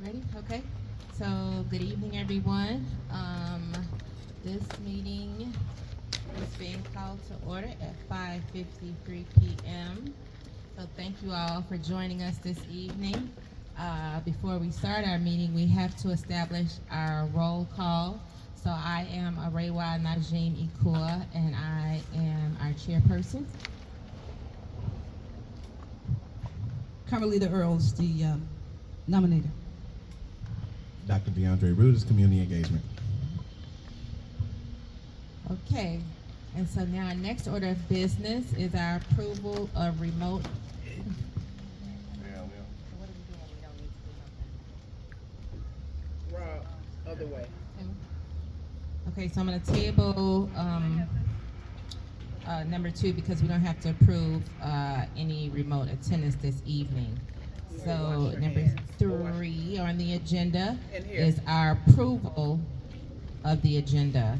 Ready? Okay. So, good evening, everyone. This meeting is being called to order at 5:53 p.m. So, thank you all for joining us this evening. Before we start our meeting, we have to establish our roll call. So, I am Arewa Najim Ikua, and I am our chairperson. Carmelita Earls, the nominator. Dr. DeAndre Rudis, Community Engagement. Okay, and so now our next order of business is our approval of remote. Other way. Okay, so I'm gonna table number 2 because we don't have to approve any remote attendance this evening. So number 3 on the agenda is our approval of the agenda.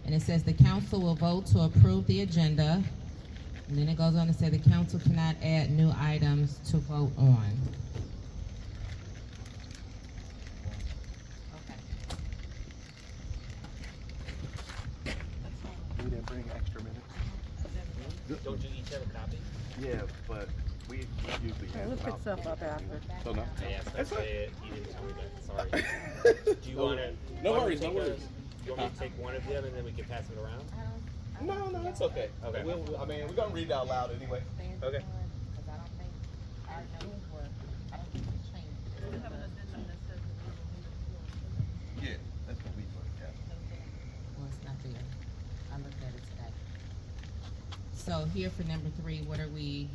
And it says the council will vote to approve the agenda. And then it goes on to say the council cannot add new items to vote on. We didn't bring extra minutes. Don't you each have a copy? Yeah, but we usually have We'll pick about. stuff up after. So no. I asked him That's to fine. say it, he didn't tell me that, sorry. Do you wanna? No want me worries, to no take a- worries. You want me to take one of them and then we can pass it around? No, it's okay. Okay. I mean, we're gonna read it out loud anyway. Okay. Yeah, that's what we put. Yeah. Well, it's not there. I looked at it today. So here for number 3, what are we?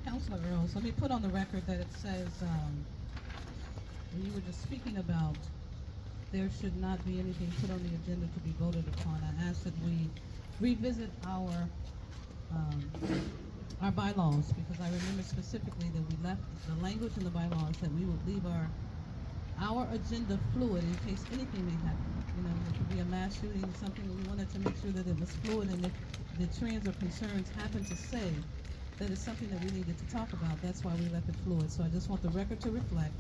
Councilor Earls, let me put on the record that it says, when you were just speaking about there should not be anything put on the agenda to be voted upon, I ask that we revisit our bylaws, because I remember specifically that we left the language in the bylaws that we would leave our agenda fluid in case anything may happen. You know, there could be a mass shooting, something, we wanted to make sure that it was fluid, and if the trends or concerns happen to say that it's something that we needed to talk about, that's why we left it fluid. So I just want the record to reflect.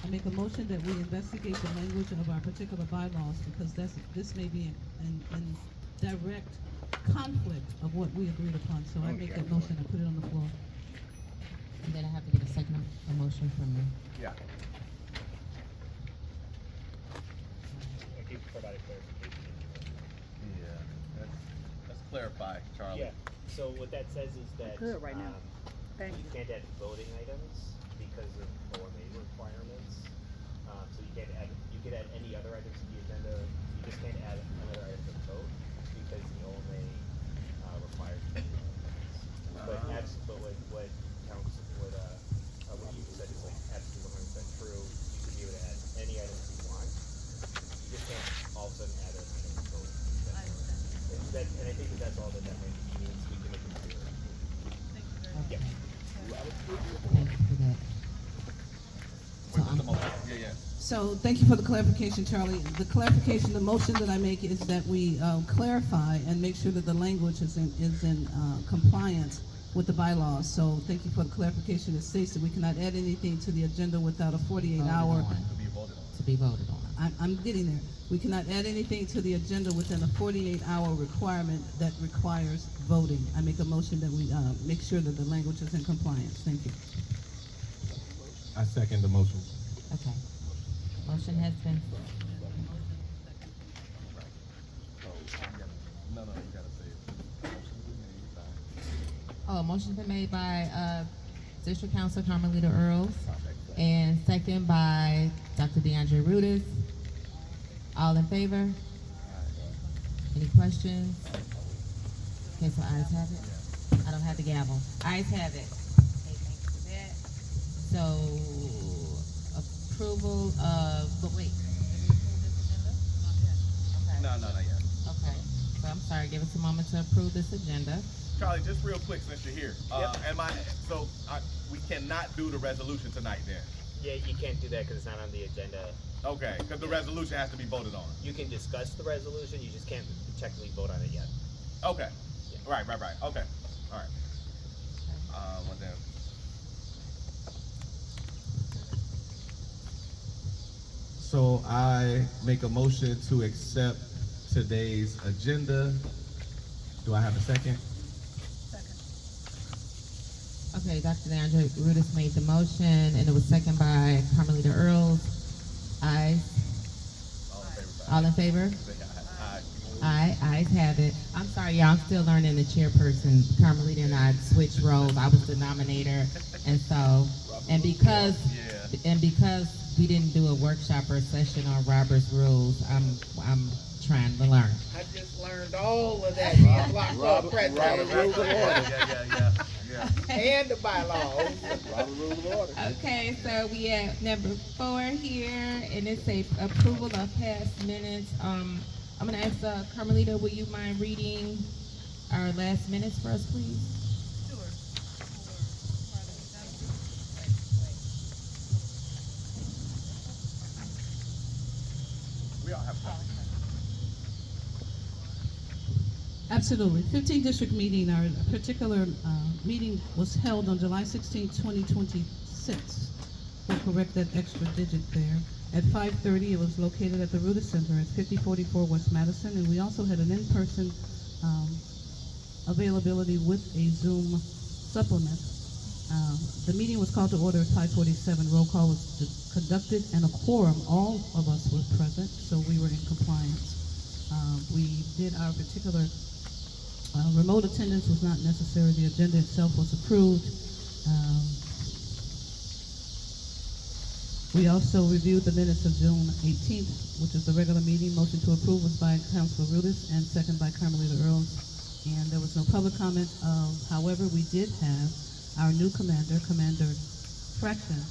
I make a motion that we investigate the language of our particular bylaws, because this may be in direct conflict of what we agreed upon. So I make that motion and put it on the floor. And then I have to get a second motion from you. Yeah. I keep providing clarification. Yeah. Let's clarify, Charlie. Yeah, so what that says is that. Good right now. Thank You you. can't add voting items because of OMA requirements. So you could add any other items to the agenda, you just can't add another item to the vote because the OMA requires voting items. But what counts, what you said is like absolutely 100% true. You can be able to add any items you want. You just can't all of a sudden add an item to vote. And I think that's all that language means. We can make it clear. Okay. Yeah. Thank you for that. So thank you for the clarification, Charlie. The clarification, the motion that I make is that we clarify and make sure that the language is in compliance with the bylaws. So thank you for the clarification. It states that we cannot add anything to the agenda without a 48-hour. To be voted on. To be voted on. I'm getting there. We cannot add anything to the agenda within a 48-hour requirement that requires voting. I make a motion that we make sure that the language is in compliance. Thank you. I second the motion. Okay. Motion has been, No, you gotta say it. motion's been made by District Councilor Carmelita Earls and second by Dr. DeAndre Rudis. All in favor? Any questions? Okay, so ayes have it. I don't have the gavel. Ayes have it. Okay, thank you for that. So, approval of, but wait. No, not yet. Okay, so I'm sorry, give us a moment to approve this agenda. Charlie, just real quick since you're here. We cannot do the resolution tonight then. Yeah, you can't do that because it's not on the agenda. Okay, because the resolution has to be voted on. You can discuss the resolution, you just can't technically vote on it yet. Okay. Yeah. Right. Okay. All right. Well then. So I make a motion to accept today's agenda. Do I have a second? Okay, Dr. DeAndre Rudis made the motion, and it was seconded by Carmelita Earls. Ayes. All in favor? Aye, ayes have it. I'm sorry, y'all, I'm still learning the chairperson. Carmelita and I switched roles. I was the nominator, and so, because we didn't do a workshop or a session on Robert's rules, I'm trying to learn. I just learned all of that being blocked off president Yeah. and the bylaws. Robert Rules of Order. Okay, so we have number 4 here, and it's a approval of past minutes. I'm gonna ask Carmelita, will you mind reading our last minutes for us, please? We all have time. Absolutely. 15th District meeting, our particular meeting was held on July 16, 2026. We'll correct that extra digit there. At 5:30, it was located at the Rudis Center at 5044 West Madison, and we also had an in-person availability with a Zoom supplement. The meeting was called to order at 5:47. Roll call was conducted, and a quorum, all of us were present, so we were in compliance. We did our particular remote attendance was not necessary. The agenda itself was approved. We also reviewed the minutes of June 18th, which is the regular meeting. Motion to approve was by Councilor Rudis and second by Carmelita Earls. And there was no public comment. However, we did have our new commander, Commander Fraction,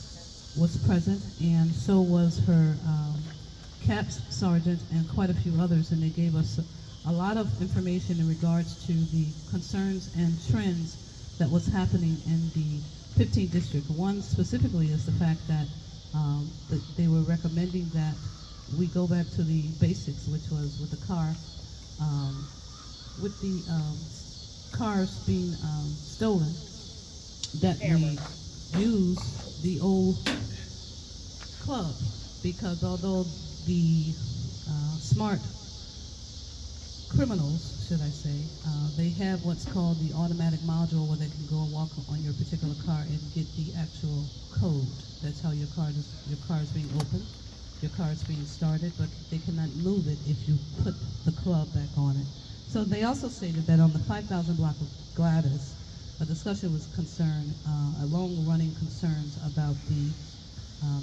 was present, and so was her CAPS sergeant and quite a few others, and they gave us a lot of information in regards to the concerns and trends that was happening in the 15th district. One specifically is the fact that they were recommending that we go back to the basics, which was with the car, with the cars being stolen, that we use the old club, because although the smart criminals, should I say, they have what's called the automatic module where they can go and walk on your particular car and get the actual code. That's how your car is being opened, your car is being started, but they cannot move it if you put the club back on it. So they also stated that on the 5,000 block of Gladys, a discussion was concerned, a long-running concerns about the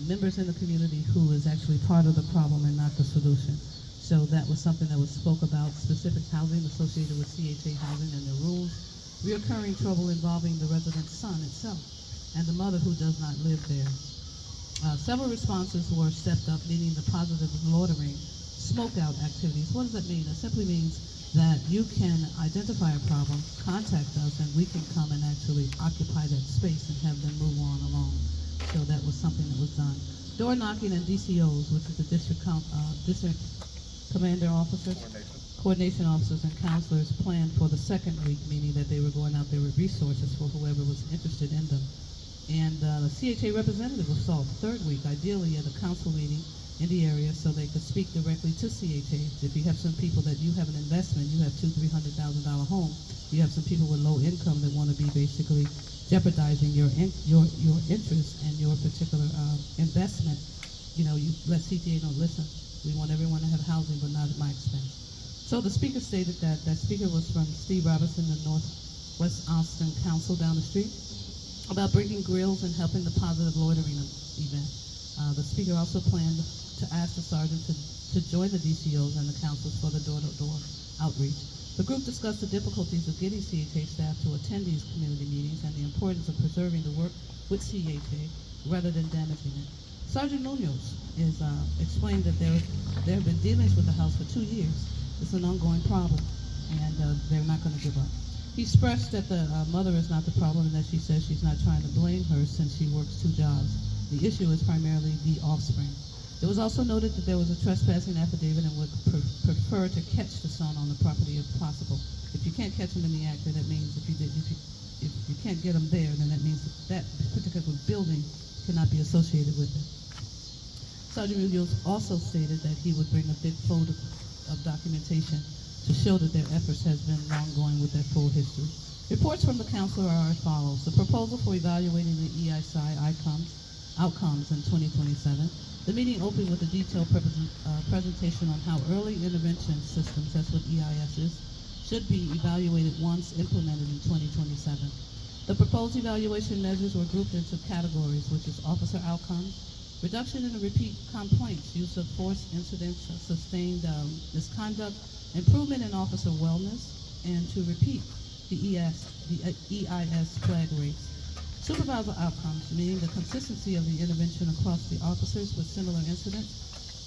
members in the community who is actually part of the problem and not the solution. So that was something that was spoke about, specific housing associated with CHA housing and the rules, reoccurring trouble involving the resident's son itself and the mother who does not live there. Several responses were stepped up, meaning the positive loitering, smoke out activities. What does that mean? It simply means that you can identify a problem, contact us, and we can come and actually occupy that space and have them move on along. So that was something that was done. Door knocking and DCOs, which is the district commander officers, coordination officers and counselors planned for the second week, meaning that they were going out there with resources for whoever was interested in them. And the CHA representative was sought third week, ideally at a council meeting in the area so they could speak directly to CHA. If you have some people that you have an investment, you have $200,000-300,000 home, you have some people with low income that want to be basically jeopardizing your interest and your particular investment. You know, you let CTA know, listen, we want everyone to have housing, but not at my expense. So the speaker stated that speaker was from Steve Robinson, the Northwest Austin Council down the street, about bringing grills and helping the positive loitering event. The speaker also planned to ask the sergeant to join the DCOs and the councils for the door-to-door outreach. The group discussed the difficulties of getting CHA staff to attend these community meetings and the importance of preserving the work with CHA rather than damaging it. Sergeant Munoz is explained that there have been dealings with the house for 2 years. It's an ongoing problem, and they're not going to give up. He stressed that the mother is not the problem and that she says she's not trying to blame her since she works 2 jobs. The issue is primarily the offspring. It was also noted that there was a trespassing affidavit and would prefer to catch the son on the property if possible. If you can't catch him in the act, then that means if you can't get him there, then that means that particular building cannot be associated with it. Sergeant Munoz also stated that he would bring a big folder of documentation to show that their efforts has been ongoing with their full history. Reports from the council are as follows. The proposal for evaluating the EISI outcomes in 2027. The meeting opened with a detailed presentation on how early intervention systems, that's what EIS is, should be evaluated once implemented in 2027. The proposed evaluation measures were grouped into categories, which is officer outcomes, reduction in the repeat complaints, use of force incidents, sustained misconduct, improvement in officer wellness, and to repeat the EIS flag rates. Supervisor outcomes, meaning the consistency of the intervention across the officers with similar incidents.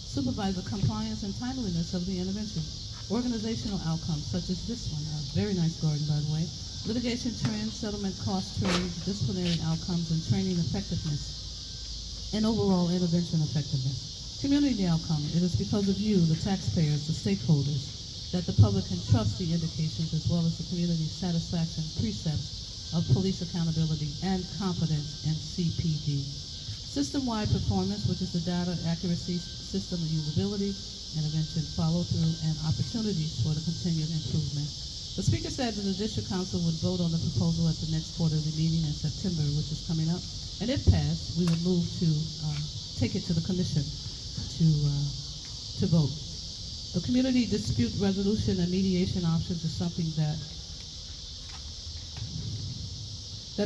Supervisor compliance and timeliness of the intervention. Organizational outcomes, such as this one, a very nice garden, by the way. Litigation trends, settlement cost trends, disciplinary outcomes, and training effectiveness, and overall intervention effectiveness. Community outcome, it is because of you, the taxpayers, the stakeholders, that the public can trust the indications as well as the community satisfaction precepts of police accountability and confidence in CPD. System-wide performance, which is the data accuracy, system usability, intervention follow-through, and opportunities for the continued improvement. The speaker said that the district council would vote on the proposal at the next quarterly meeting in September, which is coming up. And if passed, we would move to take it to the commission to vote. The community dispute resolution and mediation options is something that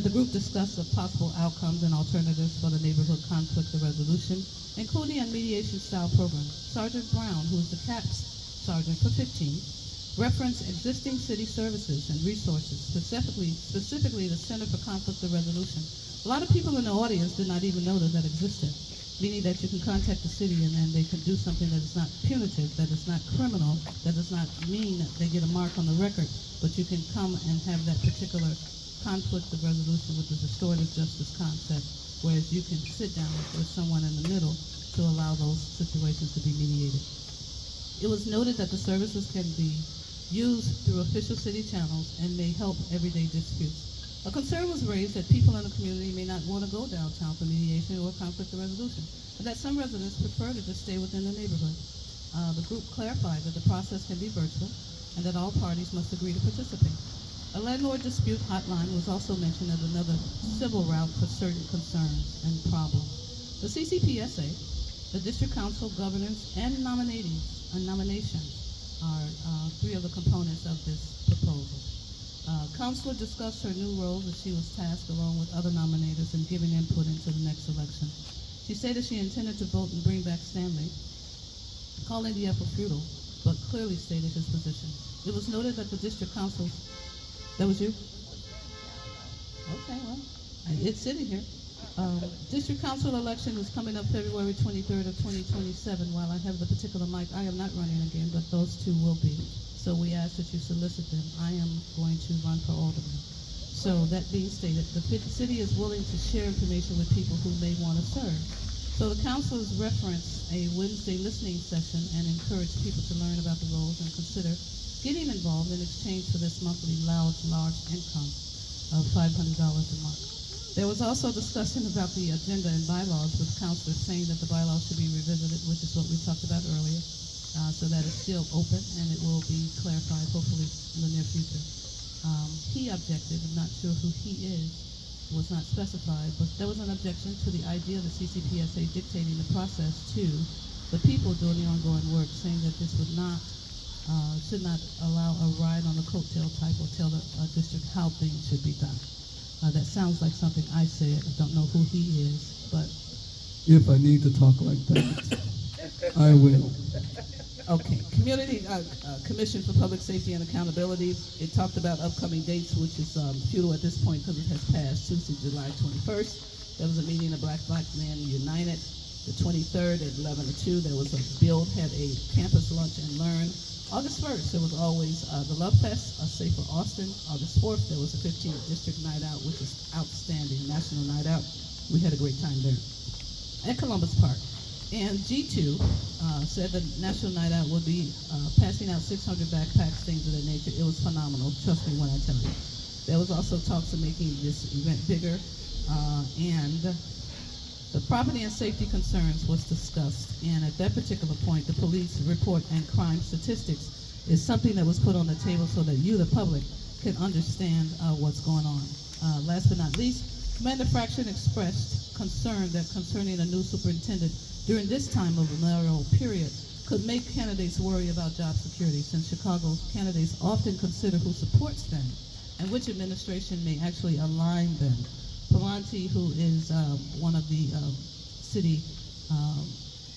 the group discussed of possible outcomes and alternatives for the neighborhood conflict resolution, including a mediation style program. Sergeant Brown, who is the CAPS sergeant for 15, referenced existing city services and resources, specifically the Center for Conflict Resolution. A lot of people in the audience did not even know that that existed, meaning that you can contact the city and then they can do something that is not punitive, that is not criminal, that does not mean that they get a mark on the record, but you can come and have that particular conflict of resolution with the restorative justice concept, whereas you can sit down with someone in the middle to allow those situations to be mediated. It was noted that the services can be used through official city channels and may help everyday disputes. A concern was raised that people in the community may not want to go downtown for mediation or conflict of resolution, but that some residents prefer to just stay within the neighborhood. The group clarified that the process can be virtual and that all parties must agree to participate. A landlord dispute hotline was also mentioned as another civil route for certain concerns and problems. The CCPSA, the district council, governance, and nominations are three of the components of this proposal. Councilor discussed her new role that she was tasked along with other nominators in giving input into the next election. She stated she intended to vote and bring back Stanley, calling the effort futile, but clearly stated his position. It was noted that the district council. That was you? Okay, well, it's sitting here. District council election is coming up February 23rd of 2027. While I have the particular mic, I am not running again, but those two will be. So we ask that you solicit them. I am going to run for alderman. So that being stated, the city is willing to share information with people who may want to serve. So the council has referenced a Wednesday listening session and encouraged people to learn about the roles and consider getting involved in exchange for this monthly large income of $500 a month. There was also discussion about the agenda and bylaws, with councilors saying that the bylaws should be revisited, which is what we talked about earlier. So that is still open and it will be clarified hopefully in the near future. He objected, I'm not sure who he is, was not specified, but there was an objection to the idea of the CCPSA dictating the process to the people doing the ongoing work, saying that this would not should not allow a ride on the coattail type or tell the district how things should be done. That sounds like something I said. I don't know who he is, but If I need to talk like that, I will. okay. Community Commission for Public Safety and Accountability. It talked about upcoming dates, which is futile at this point because it has passed. Tuesday, July 21st. There was a meeting of Black Men United. The 23rd at 11 to 2, there was a build, had a campus lunch and learn. August 1st, there was always the Love Fest, a Safer Austin. August 4th, there was a 15th District Night Out, which is outstanding, National Night Out. We had a great time there. at Columbus Park. And G2 said the National Night Out would be passing out 600 backpacks, things of that nature. It was phenomenal, trust me when I tell you. There was also talks of making this event bigger, and the property and safety concerns was discussed. And at that particular point, the police report and crime statistics is something that was put on the table so that you, the public, can understand what's going on. Last but not least, Commander Fraction expressed concern that concerning a new superintendent during this time of the mayoral period could make candidates worry about job security, since Chicago candidates often consider who supports them and which administration may actually align them. Palante, who is one of the city,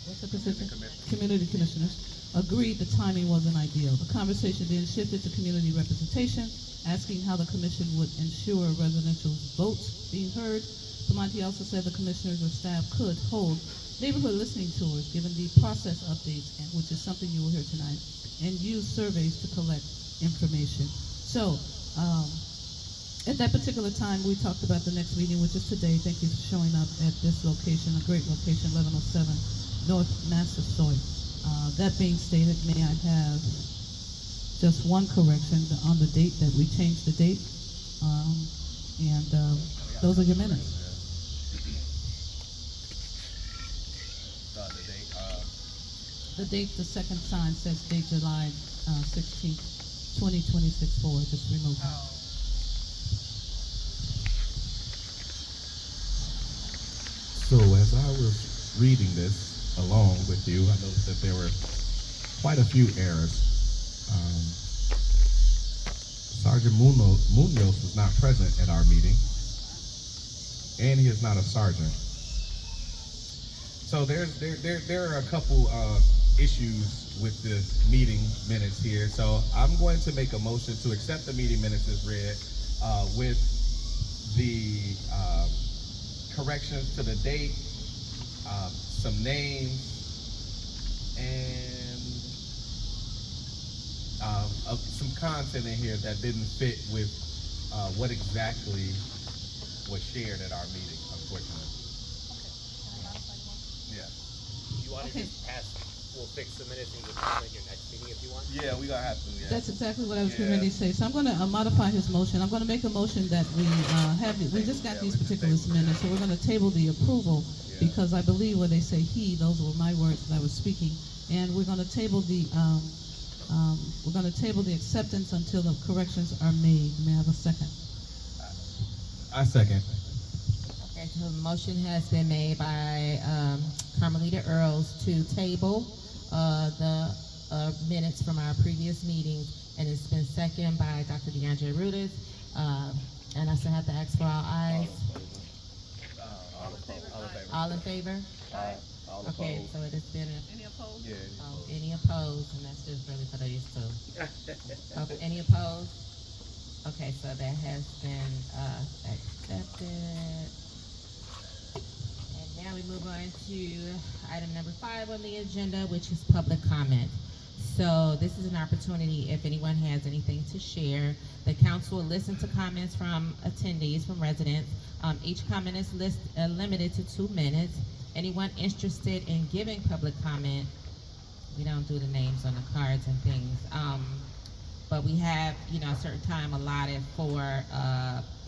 what's the position? Community commissioners, agreed the timing wasn't ideal. The conversation then shifted to community representation, asking how the commission would ensure residential votes being heard. Palante also said the commissioners or staff could hold neighborhood listening tours, given the process updates, and which is something you will hear tonight, and use surveys to collect information. So, at that particular time, we talked about the next meeting, which is today. Thank you for showing up at this location, a great location, 1107 North Massasoit. That being stated, may I have just one correction on the date, that we changed the date, and those are your minutes. The date, The date, the second sign says date July 16th, 2026 forward, just remove that. So as I was reading this along with you, I noticed that there were quite a few errors. Sergeant Munoz was not present at our meeting, and he is not a sergeant. So there are a couple issues with the meeting minutes here. So I'm going to make a motion to accept the meeting minutes as read with the corrections to the date, some names, and some content in here that didn't fit with what exactly was shared at our meeting, unfortunately. yeah. You want to Okay. just pass, we'll fix the minutes and just pass it at your next meeting if you want? Yeah, we gonna have to, yeah. That's exactly what I was Yeah. getting ready to say. So I'm going to modify his motion. I'm going to make a motion that we we just got these particular minutes, so we're going to table the approval, Yeah. because I believe when they say he, those were my words that I was speaking, and we're going to table the acceptance until the corrections are made. May I have a second? I second. Okay, so the motion has been made by Carmelita Earls to table the minutes from our previous meetings, and it's been seconded by Dr. DeAndre Rudis. And I still have to ask for all ayes. All in favor? All in favor? All Okay, opposed? so it has been Any opposed? Yeah. any opposed, and that's just really for these two. Okay, any opposed? Okay, so that has been accepted. And now we move on to item number 5 on the agenda, which is public comment. So this is an opportunity if anyone has anything to share. The council will listen to comments from attendees, from residents. Each comment is limited to 2 minutes. Anyone interested in giving public comment, we don't do the names on the cards and things, but we have, a certain time allotted for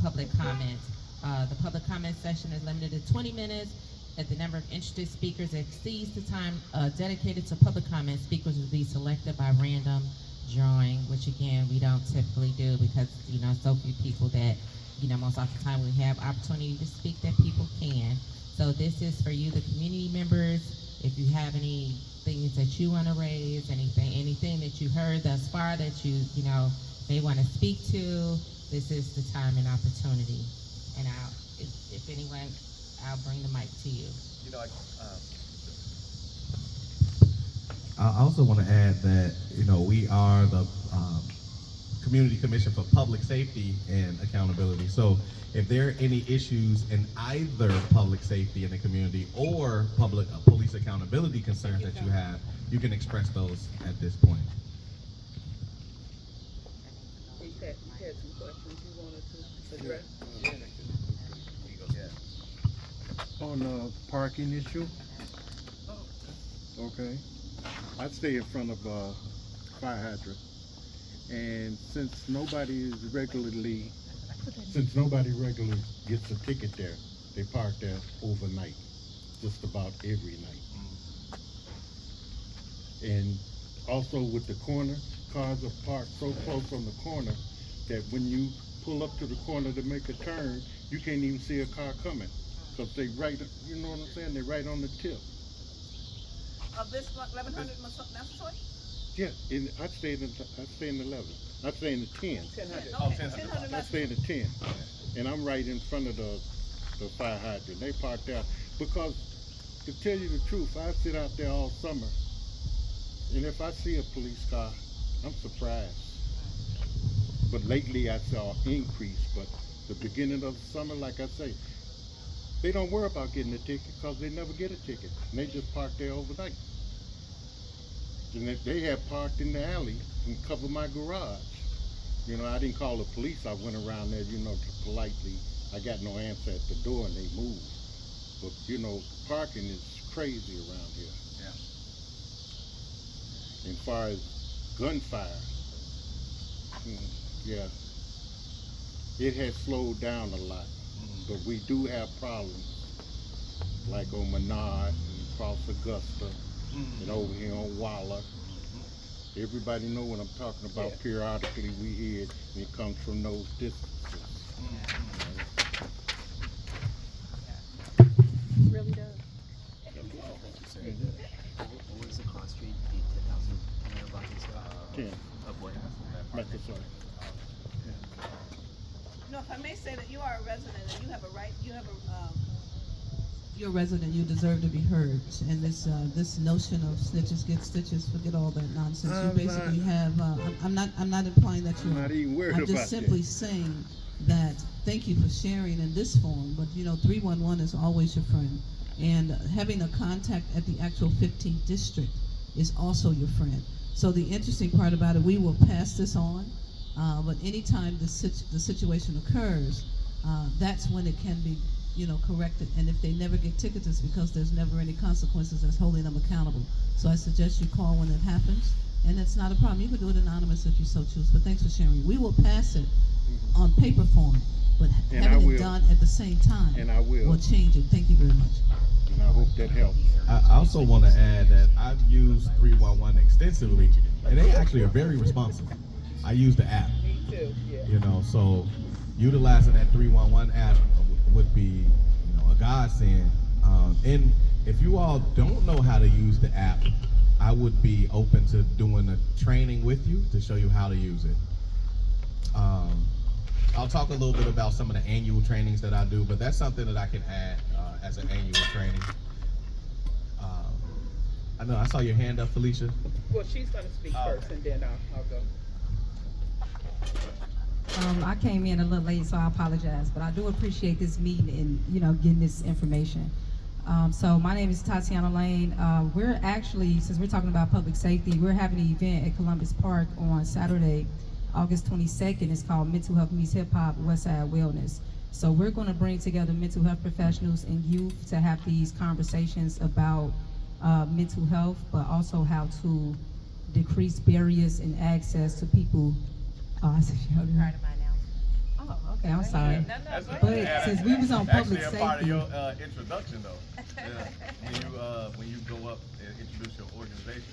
public comments. The public comment session is limited to 20 minutes. If the number of interested speakers exceeds the time dedicated to public comment, speakers will be selected by random drawing, which again, we don't typically do because, so few people that, most of the time we have opportunity to speak that people can. So this is for you, the community members. If you have any things that you want to raise, anything that you heard thus far that you may want to speak to, this is the time and opportunity. And if anyone, I'll bring the mic to you. I also want to add that, we are the Community Commission for Public Safety and Accountability. So if there are any issues in either public safety in the community or police accountability concerns that you have, you can express those at this point. He had some questions you wanted to address. Yeah. On the parking issue. Okay. I stay in front of fire hydrant, and since nobody regularly gets a ticket there, they park there overnight, just about every night. And also with the corner, cars are parked so close on the corner that when you pull up to the corner to make a turn, you can't even see a car coming. Cause they right, you know what I'm saying? They're right on the tip. Of this 1100 Massasoit? Yeah, I stay in the 11. I stay in the 10. 1000. Oh, Okay, 1000. 1000 I stay in the 10. And I'm right in front of the fire hydrant. They park there because, to tell you the truth, I sit out there all summer, and if I see a police car, I'm surprised. But lately I saw increase. But the beginning of the summer, like I say, they don't worry about getting a ticket because they never get a ticket. And they just park there overnight. And they had parked in the alley and covered my garage. You know, I didn't call the police. I went around there, you know, to politely. I got no answer at the door and they moved. But, you know, parking is crazy around here. Yeah. As far as gunfire, yeah, it has slowed down a lot. But we do have problems, like on Menard and across Augusta, and over here on Waller. Everybody know what I'm talking about. Yeah. Periodically we hear it, and it comes from those distances. Really does. What was the cost rate? The 10,000 buckets 10, of what? Massasoit. You know, if I may say that you are a resident and you have a right, you have a, You're a resident, you deserve to be heard. And this notion of snitches get stitches, forget all that nonsense. You I'm basically not- have, I'm not implying that I'm you're. not even worried I'm about just simply that. saying that, thank you for sharing in this form, but you know, 311 is always your friend. And having a contact at the actual 15th district is also your friend. So the interesting part about it, we will pass this on, but anytime the situation occurs, that's when it can be, you know, corrected. And if they never get tickets, it's because there's never any consequences that's holding them accountable. So I suggest you call when it happens, and it's not a problem. You can do it anonymous if you so choose, but thanks for sharing. We will pass it on paper form, but And I having will. it done at the same time And I will. change it. Thank you very much. And I hope that helps. I also want to add that I've used 311 extensively, and they actually are very responsive. I use the app, Me too, yeah. you know, so utilizing that 311 app would be, you know, a godsend. And if you all don't know how to use the app, I would be open to doing a training with you to show you how to use it. I'll talk a little bit about some of the annual trainings that I do, but that's something that I can add as an annual training. I know I saw your hand up, Felicia. Well, she's gonna speak first and then I'll go. I came in a little late, so I apologize, but I do appreciate this meeting and, you know, getting this information. So my name is Tatiana Lane. We're actually, since we're talking about public safety, we're having an event at Columbus Park on Saturday, August 22nd. It's called Mental Health Meets Hip Hop Westside Wellness. So we're going to bring together mental health professionals and youth to have these conversations about mental health, but also how to decrease barriers and access to people. Oh, I see you. Part of my announcement. Oh, okay, I'm sorry. That's But since we was on public actually a part of safety, your introduction, though. Yeah. When you go up and introduce your organization,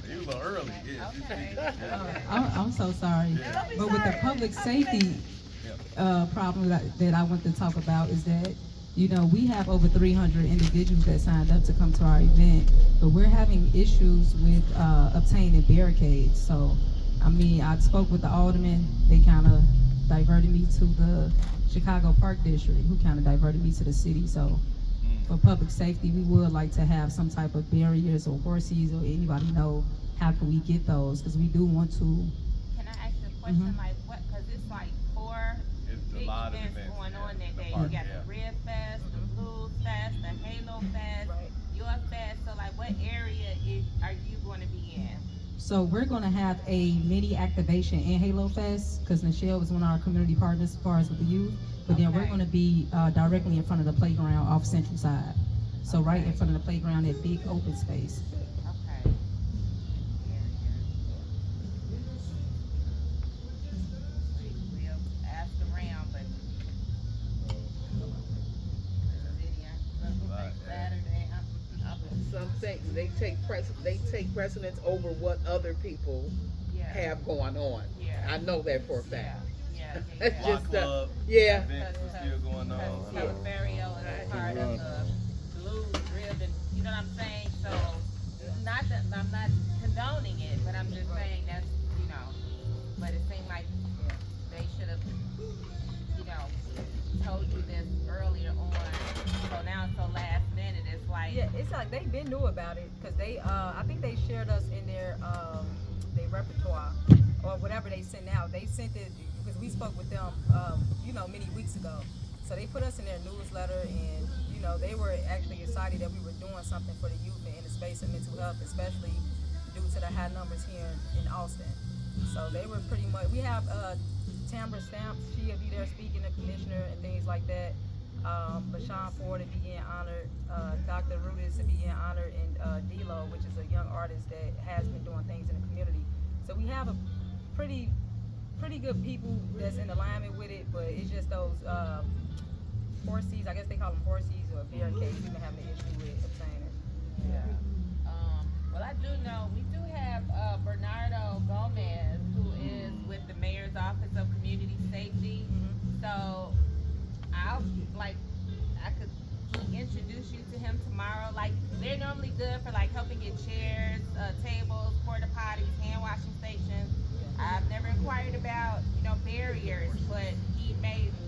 you a little early. Yeah. Okay. Yeah. I'm so sorry. Yeah. Don't be But with the sorry. public safety problem that I want to talk about is that, you know, we have over 300 individuals that signed up to come to our event, but we're having issues with obtaining barricades. So, I mean, I spoke with the alderman. They kind of diverted me to the Chicago Park District, who kind of diverted me to the city. So, for public safety, we would like to have some type of barriers or horses, or anybody know how can we get those, because we do want to. Can I ask you a question? Like what? Because it's like 4 It's a big lot of events events going on that in the day. park, You got yeah. the Red Fest, the Blues Fest, the Halo Fest, your Fest. So like, what area are you going to be in? So we're going to have a mini activation in Halo Fest, because Nichelle is one of our community partners as far as with the youth. But then we're Okay. gonna be, directly in front of the playground off Central Side. So right in Okay. front of the playground, that big open space. Okay. We'll ask around, but. Right. Saturday, Some things, they take precedence over what other people yeah. have going on. Yeah. I know that for a Yeah, fact. yeah, It's yeah. Block just, club yeah. events are still going on. Because Calaferio is a part of the Blues Ribbon, you know what I'm saying? So, not that, I'm not condoning it, but I'm just saying that's, you know, but it seemed like they should have, you know, told you this earlier on. So now it's so last minute, it's like. Yeah, it's like they been knew about it because they, I think they shared us in their repertoire or whatever they sent out. They sent it because we spoke with them, you know, many weeks ago. So they put us in their newsletter, and you know, they were actually excited that we were doing something for the youth and in the space of mental health, especially due to the high numbers here in Austin. So they were pretty much. We have Tambra Stamps. She'll be there speaking, the commissioner and things like that. Bashan Ford to be in honored, Dr. Rudis to be in honored, and D-Lo, which is a young artist that has been doing things in the community. So we have a pretty good people that's in alignment with it, but it's just those horses, I guess they call them horses or barricades we've been having an issue with obtaining. Yeah. Well, I do know we do have Bernardo Gomez, who is with the Mayor's Office of Community Safety. So I could introduce you to him tomorrow. Like, they're normally good for like helping get chairs, tables, porta potties, hand washing stations. I've never inquired about, you know, barriers, but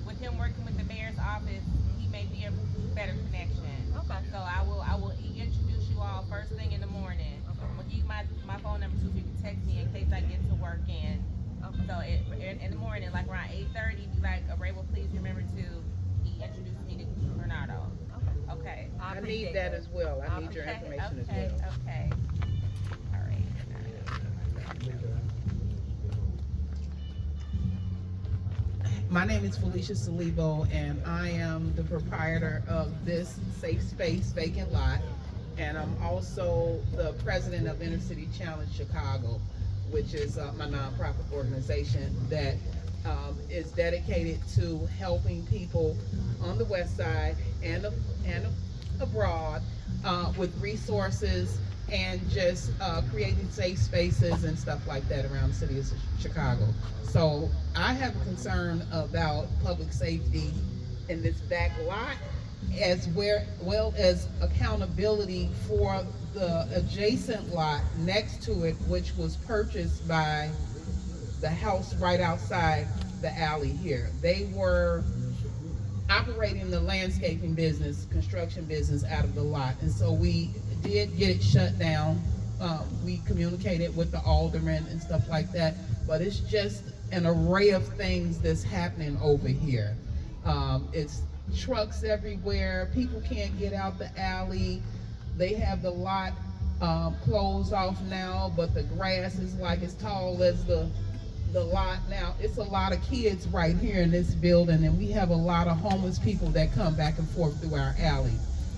with him working with the mayor's office, he may be a better connection. Okay. So I will introduce you all first thing in the morning. I'm gonna give you my phone number too, so you can text me in case I get to work in. Okay. So in the morning, like around 8:30, be like, Ray, will please remember to introduce me to Bernardo. Okay. I need that as well. I need your information as well. Okay. All right. My name is Felicia Salibo, and I am the proprietor of this Safe Space Vacant Lot, and I'm also the president of Inner City Challenge Chicago, which is my nonprofit organization that is dedicated to helping people on the West Side and abroad with resources and just creating safe spaces and stuff like that around the city of Chicago. So I have a concern about public safety in this back lot, as well as accountability for the adjacent lot next to it, which was purchased by the house right outside the alley here. They were operating the landscaping business, construction business out of the lot, and so we did get it shut down. We communicated with the alderman and stuff like that, but it's just an array of things that's happening over here. It's trucks everywhere. People can't get out the alley. They have the lot closed off now, but the grass is like as tall as the lot now. It's a lot of kids right here in this building, and we have a lot of homeless people that come back and forth through our alley.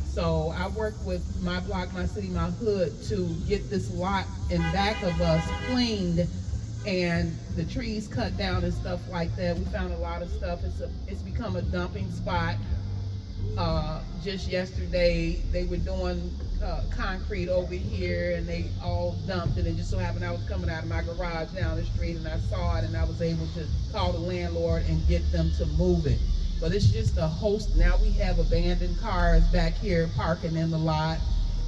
So I work with My Block, My City, My Hood to get this lot in back of us cleaned and the trees cut down and stuff like that. We found a lot of stuff. It's become a dumping spot. Just yesterday they were doing concrete over here, and they all dumped it, and just so happened I was coming out of my garage down the street and I saw it, and I was able to call the landlord and get them to move it. But it's just a host. Now we have abandoned cars back here parking in the lot,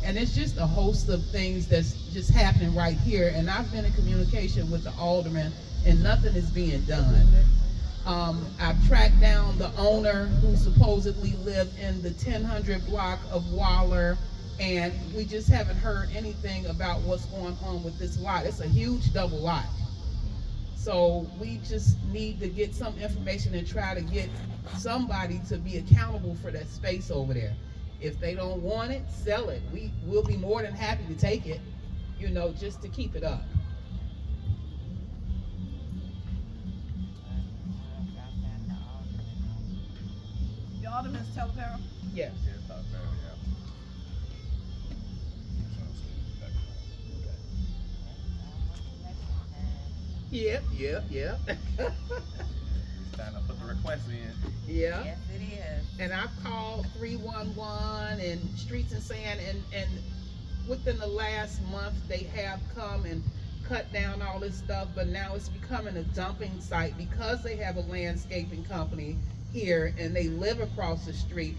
and it's just a host of things that's just happening right here. And I've been in communication with the alderman, and nothing is being done. I've tracked down the owner who supposedly lived in the 1000 block of Waller, and we just haven't heard anything about what's going on with this lot. It's a huge double lot. So we just need to get some information and try to get somebody to be accountable for that space over there. If they don't want it, sell it. We will be more than happy to take it, you know, just to keep it up. Televera? Yes. Yeah, it's not fair, yeah. Yep, yep, yep. It's time to put the request in. Yeah. Yes, it is. And I've called 311 and Streets and Sand, and within the last month, they have come and cut down all this stuff, but now it's becoming a dumping site because they have a landscaping company here and they live across the street.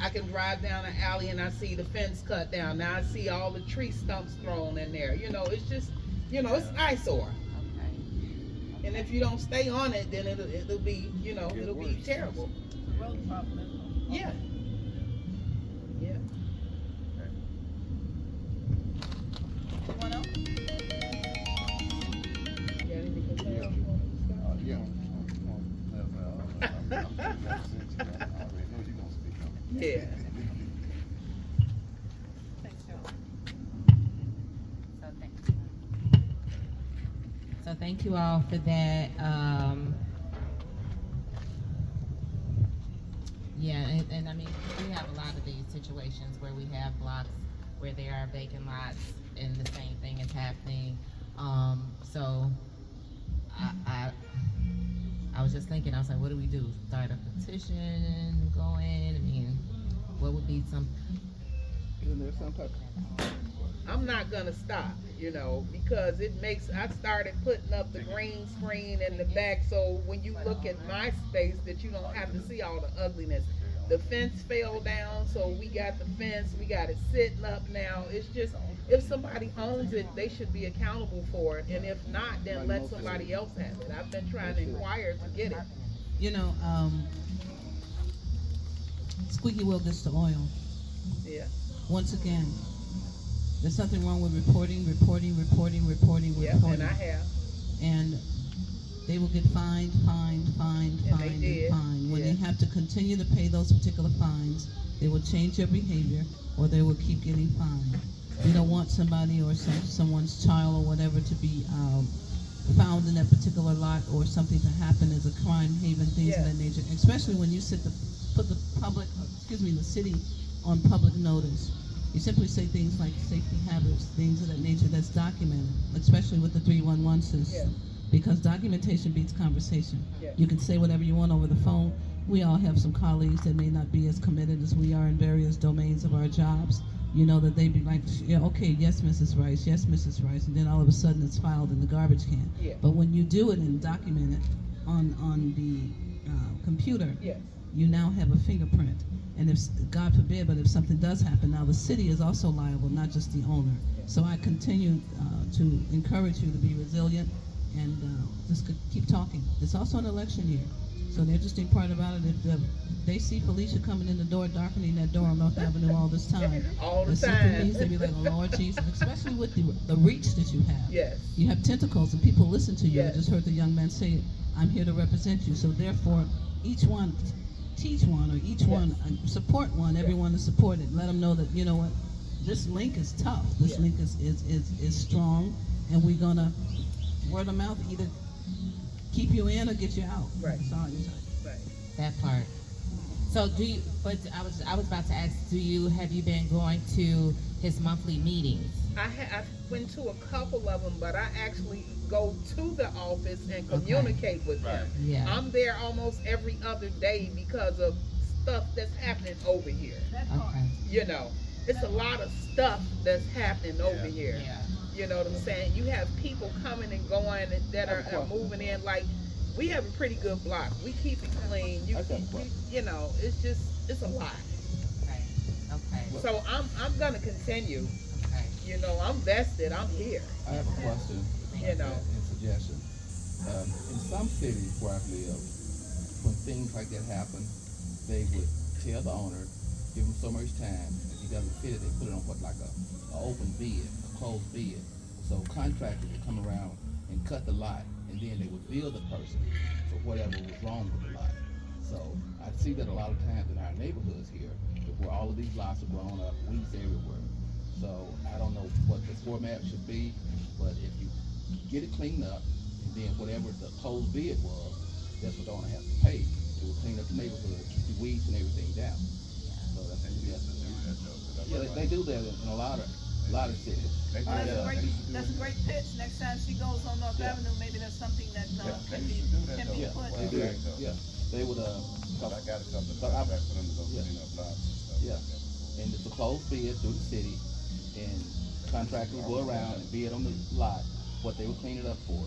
I can drive down an alley and I see the fence cut down. Now I see all the tree stumps thrown in there. You know, it's just, you know, it's an eyesore. Okay. And if you don't stay on it, then it'll be, you know, it'll be terrible. It's a road problem. Yeah. Yeah. Anyone else? You got anything to say? You want to discuss? Yeah. Yeah. Thanks, Joe. So thank you all for that. Yeah, and I mean, we have a lot of these situations where we have blocks where there are vacant lots and the same thing is happening. So I was just thinking, I was like, what do we do? Start a petition, go in? I mean, what would be some? Isn't there some type I'm not gonna stop, you know, because I started putting up the green screen in the back, so when you look at my space, that you don't have to see all the ugliness. The fence fell down, so we got the fence, we got it sitting up now. It's just, if somebody owns it, they should be accountable for it, and if not, then let somebody else have it. I've been trying to inquire to get it. You know, squeaky wheel gets the oil. Yeah, Once again, there's something wrong with reporting. yeah, and I have. And they will get fined. And they did, When they yeah. have to continue to pay those particular fines, they will change their behavior or they will keep getting fined. We don't want somebody or someone's child or whatever to be found in that particular lot or something to happen as a crime haven, things of that nature. Especially when you put the the city on public notice. You simply say things like safety habits, things of that nature that's documented, especially with the 311 system. Yeah. Because documentation beats conversation. Yeah. You can say whatever you want over the phone. We all have some colleagues that may not be as committed as we are in various domains of our jobs. You know, that they be like, yeah, okay, yes, Mrs. Rice, yes, Mrs. Rice, and then all of a sudden it's filed in the garbage can. Yeah. But when you do it and document it on the computer, Yes. you now have a fingerprint. And if, God forbid, but if something does happen, now the city is also liable, not just the owner. So I continue to encourage you to be resilient and just keep talking. It's also an election year. So the interesting part about it, if they see Felicia coming in the door, darkening that door on North Avenue all this time, All the it simply time. means they be like, oh, Lord Jesus, especially with the reach that you have. Yes. You have tentacles and people listen to you. I Yes. just heard the young man say it. I'm here to represent you. So therefore, each one teach one or each one support one, everyone is supported. Let them know that, you know what, this link is tough. This Yes. link is strong, and we're gonna word of mouth either keep you in or get you out. Right. That's all you Right. That part. So do you, but I was about to ask, have you been going to his monthly meetings? I went to a couple of them, but I actually go to the office and communicate with them. Yeah. I'm there almost every other day because of stuff that's happening over here. Okay. You know, it's a lot of stuff that's happening over here. Yeah. You know what I'm saying? You have people coming and going that are moving in. Like, we have a pretty good block. We keep it clean. You know, it's a lot. Okay. Okay. So I'm gonna continue. Okay. You know, I'm vested. I'm here. I have a question. You know. And suggestion. In some cities where I've lived, when things like that happen, they would tell the owner, give him so much time. If he doesn't fit it, they put it on like a open bid, a closed bid. So contractors would come around and cut the lot, and then they would bill the person for whatever was wrong with the lot. So I see that a lot of times in our neighborhoods here, where all of these lots are grown up, weeds everywhere. So I don't know what the format should be, but if you get it cleaned up, and then whatever the closed bid was, that's what the owner has to pay. it will clean up the neighborhood, keep the weeds and everything down. So that's, yeah, they do that in a lot of cities. Oh, that's a great pitch. Next time she goes on North Avenue, maybe there's something that can be Yeah, put. they do. Yeah, they would. I got a couple of But I- contracts for them to go yeah. clean up lots and stuff Yeah, like that. and it's a closed bid through the city, and contractors will go around and bid on the lot, what they will clean it up for.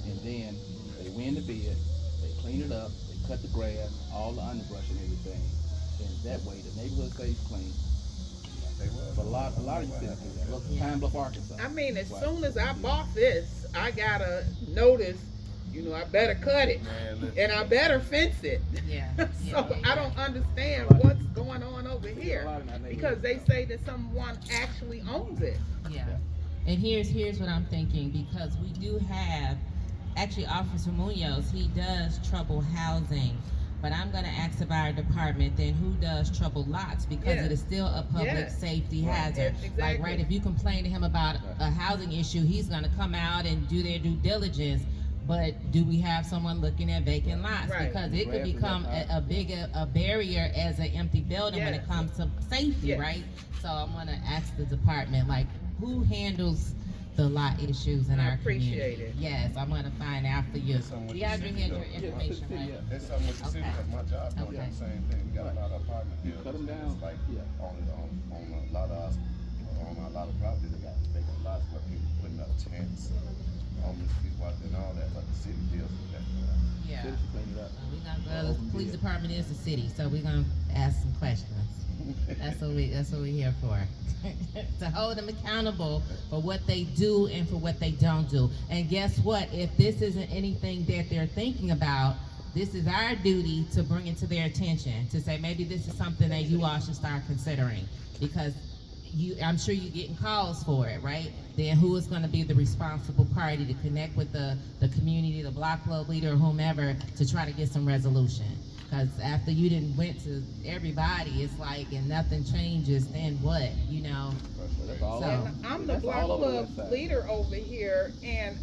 And then they win the bid, they clean it up, they cut the grass, all the underbrush and everything. And that way, the neighborhood stays clean. But a lot of you cities do that. Look, Pine Bluff, Arkansas. I mean, as soon as I bought this, I got a notice, you know, I better cut it. Man, listen. And I better fence it. Yeah. So I don't understand what's going on over here, because they say that someone actually owns it. Yeah. And here's what I'm thinking, because we do have, actually Officer Munoz, he does trouble housing. But I'm gonna ask the fire department, then who does trouble lots, because Yes. it is still a public Yes. safety Right. hazard. Yes, Like, exactly. right, if you complain to him about a housing issue, he's gonna come out and do their due diligence. But do we have someone looking at vacant lots? Right. Because it could become a bigger, a barrier as an empty building when it Yes. comes to safety, Yes. right? So I'm gonna ask the department, like, who handles the lot issues in I our community? appreciate it. Yes, I'm gonna find out for you. Something with the DeAndre city, had though. your information, right? That's something with the city, Okay. that's my job, doing Okay. the same thing. We got a lot of apartment You buildings. cut 'em and down. It's like, Yeah. on a lot of us, on a lot of properties, they got vacant lots where people putting up tents, homeless people out there and all that, but the city deals with that. Yeah. City should clean it up. Well, the police department is the city, so we're gonna ask some questions. That's what we're here for. To hold them accountable for what they do and for what they don't do. And guess what? If this isn't anything that they're thinking about, this is our duty to bring it to their attention, to say maybe this is something that you all should start considering. Because I'm sure you're getting calls for it, right? Then who is gonna be the responsible party to connect with the community, the block club leader, or whomever, to try to get some resolution? Because after you didn't went to everybody, it's like, and nothing changes, then what, you know? That's all. So- And I'm the That's block all over the club west side. leader over here, and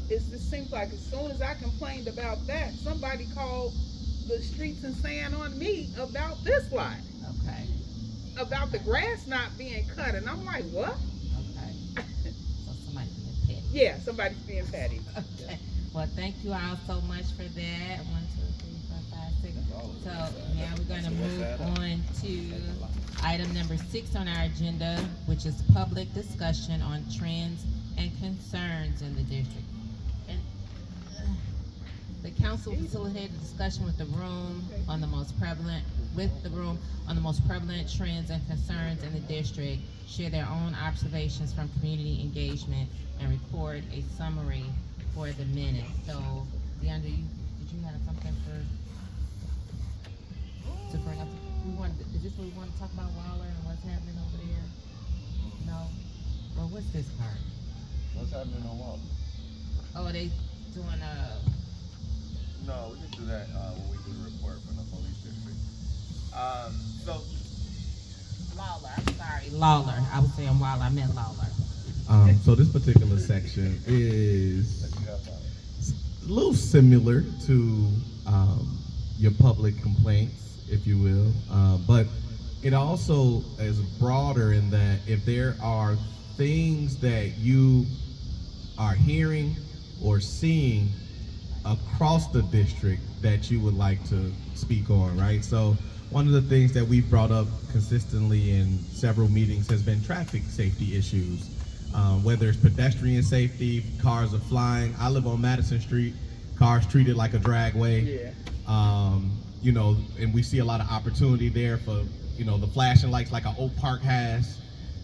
it just seems like as soon as I complained about that, somebody called the streets and sand on me about this lot, Okay, about the grass not being cut, and I'm like, what? okay. So somebody being petty. Yeah, somebody's being petty. Okay, well, thank you all so much for that. 1, 2, 3, 4, 5, 6. So now we're gonna move on to item number 6 on our agenda, which is public discussion on trends and concerns in the district. And the council facilitated discussion with the room on the most prevalent, trends and concerns in the district, share their own observations from community engagement, and record a summary for the minutes. So, DeAndre, did you have something to bring up? Is this what we want to talk about, Waller, and what's happening over there? No? Well, what's this part? What's happening on Walton? Oh, they doing No, we can do that, when we do the report from the police district. So, Lawler, I'm sorry. Lawler. I was saying Waller, I meant Lawler. So this particular section is that you have, a little similar to your public complaints, if you will, but it also is broader in that if there are things that you are hearing or seeing across the district that you would like to speak on, right? So one of the things that we've brought up consistently in several meetings has been traffic safety issues. Whether it's pedestrian safety, cars are flying. I live on Madison Street, cars treated like a dragway. Yeah. You know, and we see a lot of opportunity there for, you know, the flashing lights like an Oak Park has.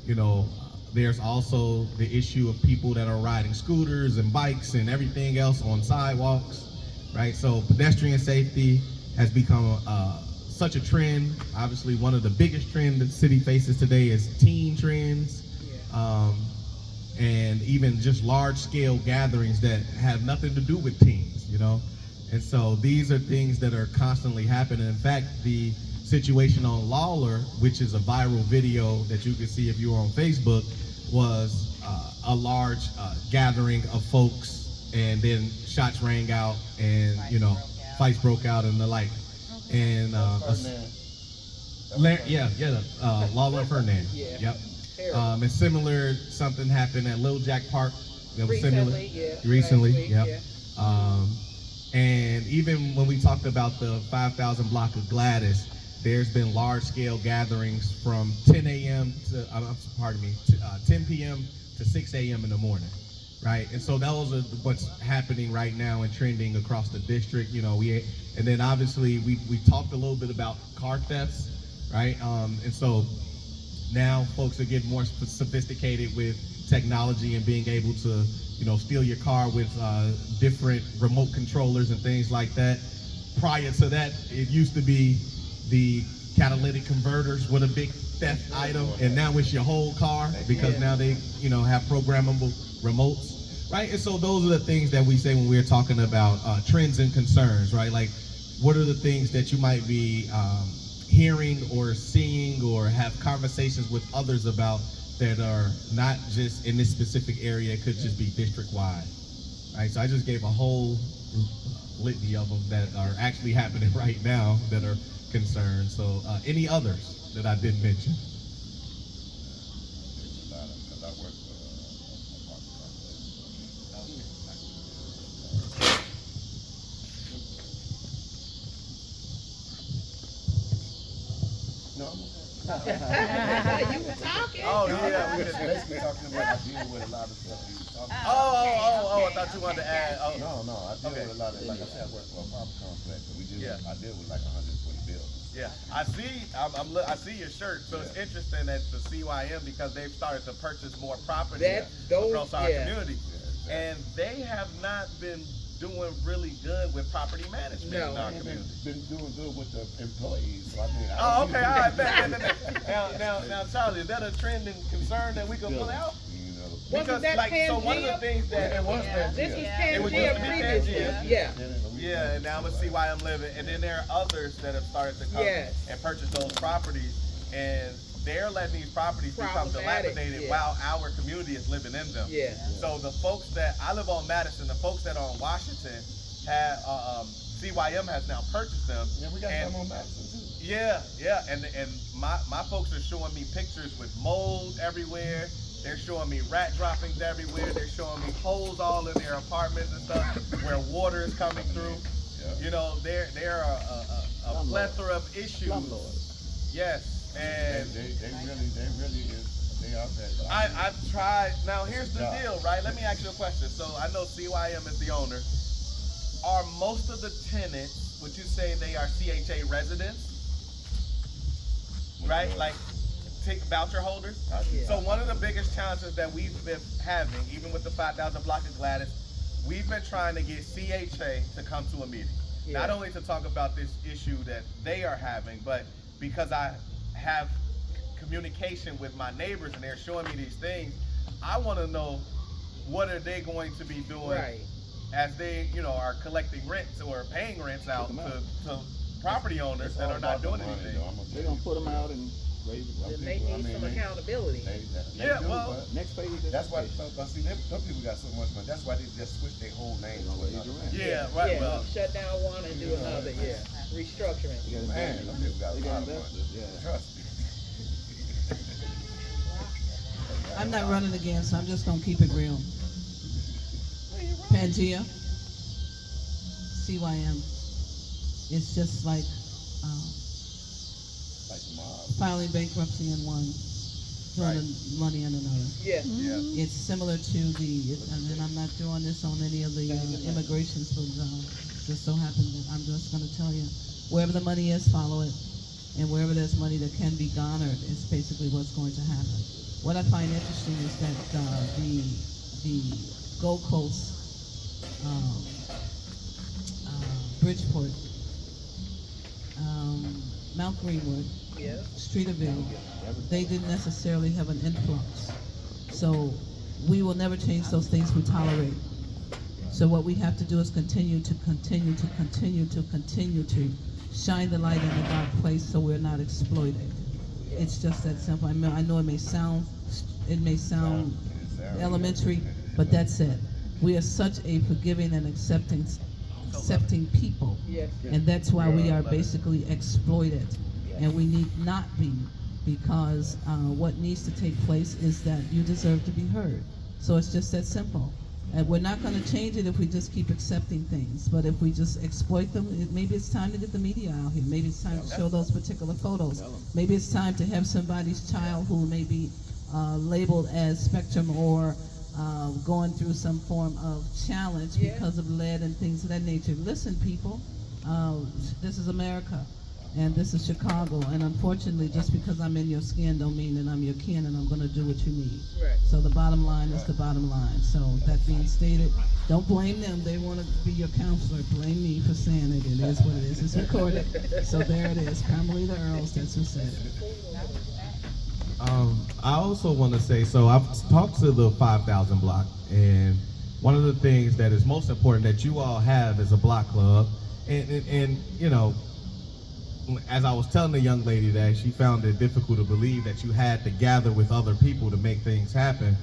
You know, there's also the issue of people that are riding scooters and bikes and everything else on sidewalks, right? So pedestrian safety has become such a trend. Obviously, one of the biggest trends that the city faces today is teen trends. And even just large scale gatherings that have nothing to do with teens, you know? And so these are things that are constantly happening. In fact, the situation on Lawler, which is a viral video that you can see if you were on Facebook, was a large gathering of folks, and then shots rang out, and you know, fights broke out and the like. and Lawler Ferdinand. Yeah. Yep. Terrible. And similar, something happened at Little Jack Park. That was similar. Recently, yeah. Recently, Last week, yep. yeah. And even when we talked about the 5,000 block of Gladys, there's been large scale gatherings from 10 a.m. to, 10 p.m. to 6 a.m. in the morning, right? And so those are what's happening right now and trending across the district. You know, and then obviously we talked a little bit about car thefts, right? And so now folks are getting more sophisticated with technology and being able to, steal your car with different remote controllers and things like that. Prior to that, it used to be the catalytic converters were a big theft item, and now it's your whole car because now they, have programmable remotes, right? And so those are the things that we say when we're talking about trends and concerns, right? Like, what are the things that you might be hearing or seeing or have conversations with others about that are not just in this specific area, it could just be district-wide, right? So I just gave a whole litany of them that are actually happening right now that are concerned. So any others that I didn't mention? Because I work for no, You were talking. oh yeah, we just basically talking about I deal with a lot of stuff you was talking about. I thought you wanted to add. No, I deal Okay. with a lot of, like I said, I work for a apartment complex, and Yeah. I deal with like 120 buildings. Yeah, I see your shirt. So it's interesting that the CYM, because they've started to purchase more property across our community, and they have not been doing really good with property management in our community. Been doing good with the employees, so I mean. Oh, okay, all right, now, Charlie, is that a trend and concern that we can pull out? Wasn't that so one of the Pangea? things that It was Pangea. This was It was Pangea used to be previously. Pangea. Yeah. Yeah, and now I'm gonna see why I'm living. And then there are others that have started to come Yes. and purchase those properties, and they're letting these properties become Problematic, dilapidated yeah. while our community is living in them. Yeah. So the folks that I live on Madison, the folks that are on Washington, have CYM has now purchased them. Yeah, we got and, some on Madison too. Yeah, and my folks are showing me pictures with mold everywhere. They're showing me rat droppings everywhere. They're showing me holes all in their apartments and stuff where water is coming through. Yeah. There are a plethora of issues. Yes, and they out there. I've tried. Now here's the deal, right? Let me ask you a question. So I know CYM is the owner. Are most of the tenants, would you say they are CHA residents? Right? Like voucher holders? Yeah. So one of the biggest challenges that we've been having, even with the 5,000 block of Gladys, we've been trying to get CHA to come to a meeting. Yeah. Not only to talk about this issue that they are having, but because I have communication with my neighbors and they're showing me these things, I want to know what are they going to be doing Right. as they, are collecting rents or paying rents out to property owners that are not doing anything. They're gonna put them out and raise it. Then they need some accountability. Next phase. That's why, but see, them people got so much money. That's why they just switched their whole name to another. Yeah, right. Yeah, Well, shut down one and do another, yeah. Restructuring. Man, them people got a They got lot of money. investors, yeah. Trust me. I'm not running again, so I'm just gonna keep it real. Pangea, CYM, it's just like Like the mob. filing bankruptcy in one, running money in another. Yeah. Yeah. It's similar to and I'm not doing this on any of the immigrations, but just so happens that I'm just gonna tell you, wherever the money is, follow it. And wherever there's money that can be garnered is basically what's going to happen. What I find interesting is that the Gold Coast, Bridgeport, Mount Greenwood, Yeah. Streeterville, they didn't necessarily have an influx. So we will never change those things we tolerate. So what we have to do is continue to shine the light in the dark place so we're not exploited. It's just that simple. I know it may sound elementary, but that's it. We are such a forgiving and accepting accepting people. Yes. And that's why we are basically exploited. And we need not be, because what needs to take place is that you deserve to be heard. So it's just that simple. And we're not going to change it if we just keep accepting things. But if we just exploit them, maybe it's time to get the media out here. Maybe it's time to show those particular photos. Maybe it's time to have somebody's child who may be labeled as spectrum or going through some form of challenge because of lead and things of that nature. Listen, people, this is America. And this is Chicago, and unfortunately, just because I'm in your skin don't mean that I'm your kin and I'm gonna do what you need. Right. So the bottom line is the bottom line. So that being stated, don't blame them. They wanna be your counselor. Blame me for saying it. It is what it is. It's recorded. So there it is. Carmelita Earls, that's who said it. I also want to say, so I've talked to the 5,000 block, and one of the things that is most important that you all have is a block club, and you know, as I was telling the young lady that she found it difficult to believe that you had to gather with other people to make things happen.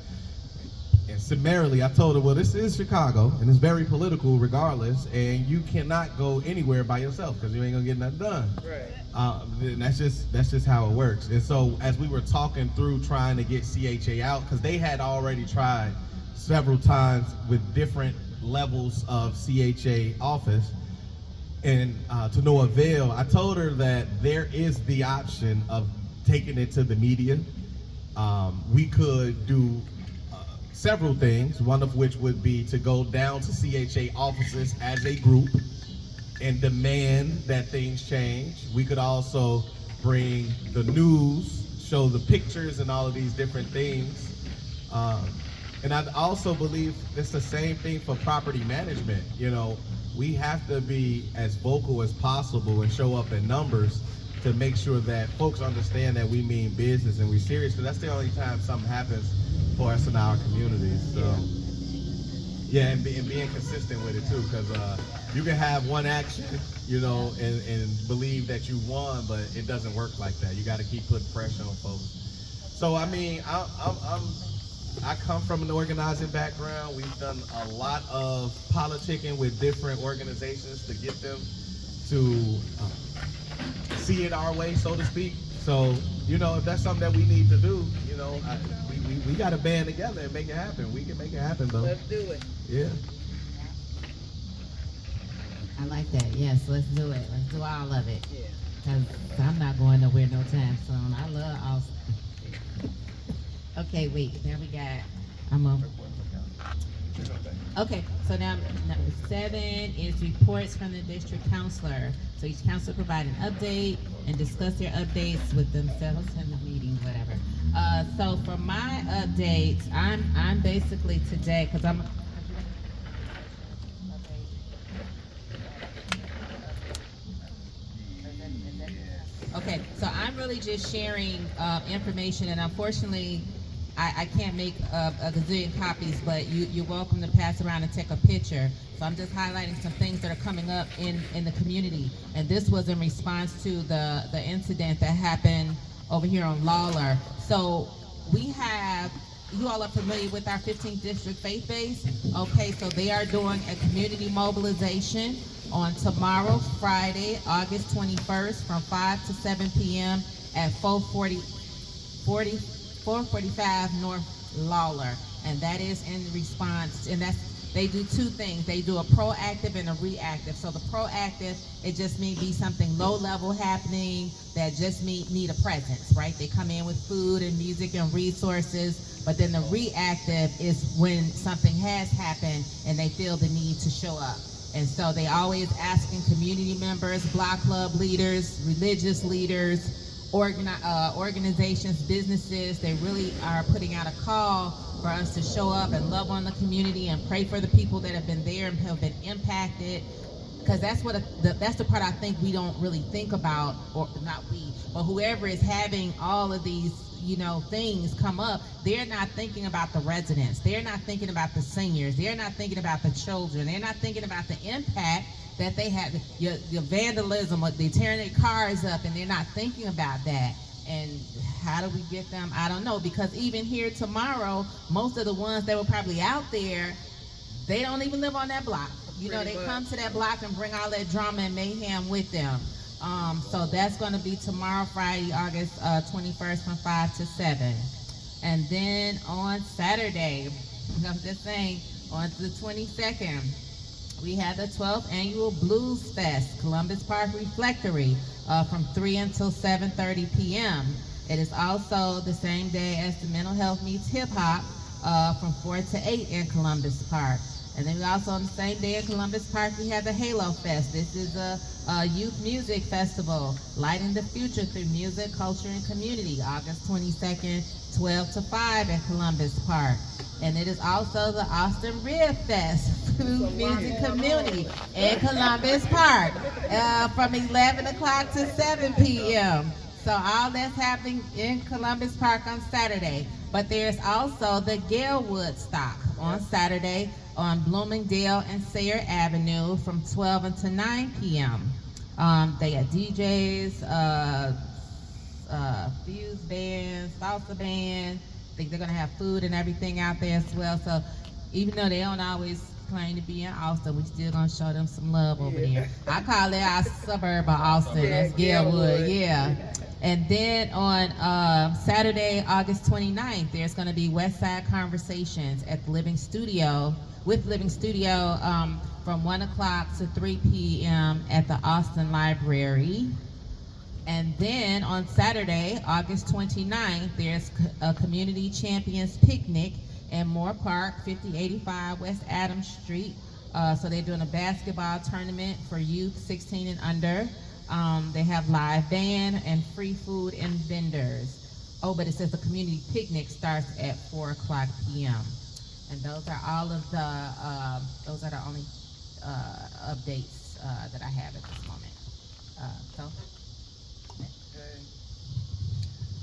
And summarily, I told her, well, this is Chicago, and it's very political regardless, and you cannot go anywhere by yourself because you ain't gonna get nothing done. Right. And that's just how it works. And so as we were talking through trying to get CHA out, because they had already tried several times with different levels of CHA office, and to no avail, I told her that there is the option of taking it to the media. We could do several things, one of which would be to go down to CHA offices as a group and demand that things change. We could also bring the news, show the pictures and all of these different things. And I also believe it's the same thing for property management. You know, we have to be as vocal as possible and show up in numbers to make sure that folks understand that we mean business and we're serious, because that's the only time something happens for us in our communities. So, yeah, and being consistent with it too, because you can have one action, you know, and believe that you won, but it doesn't work like that. You got to keep putting pressure on folks. So, I mean, I come from an organizing background. We've done a lot of politicking with different organizations to get them to see it our way, so to speak. So, you know, if that's something that we need to do, you know, we got to band together and make it happen. We can make it happen, though. Let's do it. Yeah. I like that. Yes, let's do it. Let's do all of it. Yeah. Because I'm not going nowhere no time soon. I love Austin. Okay, wait. Now we got. Okay, so now number 7 is reports from the district counselor. So each counselor provide an update and discuss their updates with themselves in the meeting, whatever. So for my updates, I'm basically today, because I'm. Okay, so I'm really just sharing information, and unfortunately, I can't make a gazillion copies, but you're welcome to pass around and take a picture. So I'm just highlighting some things that are coming up in the community. And this was in response to the incident that happened over here on Lawler. So we have, you all are familiar with our 15th District Faith Base. Okay, so they are doing a community mobilization on tomorrow, Friday, August 21st, from 5 to 7 p.m. at 445 North Lawler. And that is in response, and they do two things. They do a proactive and a reactive. So the proactive, it just may be something low level happening that just need a presence, right? They come in with food and music and resources, but then the reactive is when something has happened and they feel the need to show up. And so they always asking community members, block club leaders, religious leaders, organizations, businesses, they really are putting out a call for us to show up and love on the community and pray for the people that have been there and have been impacted. Because that's that's the part I think we don't really think about, or not we, but whoever is having all of these, you know, things come up, they're not thinking about the residents. They're not thinking about the seniors. They're not thinking about the children. They're not thinking about the impact that they had, your vandalism, or they tearing their cars up, and they're not thinking about that. And how do we get them? I don't know, because even here tomorrow, most of the ones that were probably out there, they don't even live on that block. You know, Pretty they much. come to that block and bring all that drama and mayhem with them. So that's going to be tomorrow, Friday, August 21st from 5 to 7. And then on Saturday, I'm just saying, on the 22nd, we have the 12th annual Blues Fest, Columbus Park Reflectory, from 3 until 7:30 p.m. It is also the same day as the Mental Health Meets Hip Hop, from 4 to 8 in Columbus Park. And then we also, on the same day in Columbus Park, we have the Halo Fest. This is a youth music festival, lighting the future through music, culture, and community, August 22nd, 12 to 5 in Columbus Park. And it is also the Austin Rib Fest, food, music, community in Columbus Park, from 11 o'clock to 7 p.m. So all that's happening in Columbus Park on Saturday. But there's also the Gale Woodstock on Saturday on Bloomingdale and Sayre Avenue from 12 until 9 p.m. They got DJs, fuse bands, salsa band. I think they're gonna have food and everything out there as well. So even though they don't always claim to be in Austin, we still gonna show them some love over there. I call it our suburb of Austin. That's Galewood, yeah. And then on Saturday, August 29th, there's gonna be West Side Conversations at the Living Studio, from 1 o'clock to 3 p.m. at the Austin Library. And then on Saturday, August 29th, there's a Community Champions Picnic in Moore Park, 5085 West Adams Street. So they're doing a basketball tournament for youth 16 and under. They have live band and free food and vendors. Oh, but it says the community picnic starts at 4 o'clock p.m. And those are all of the, those are the only updates that I have at this moment. So.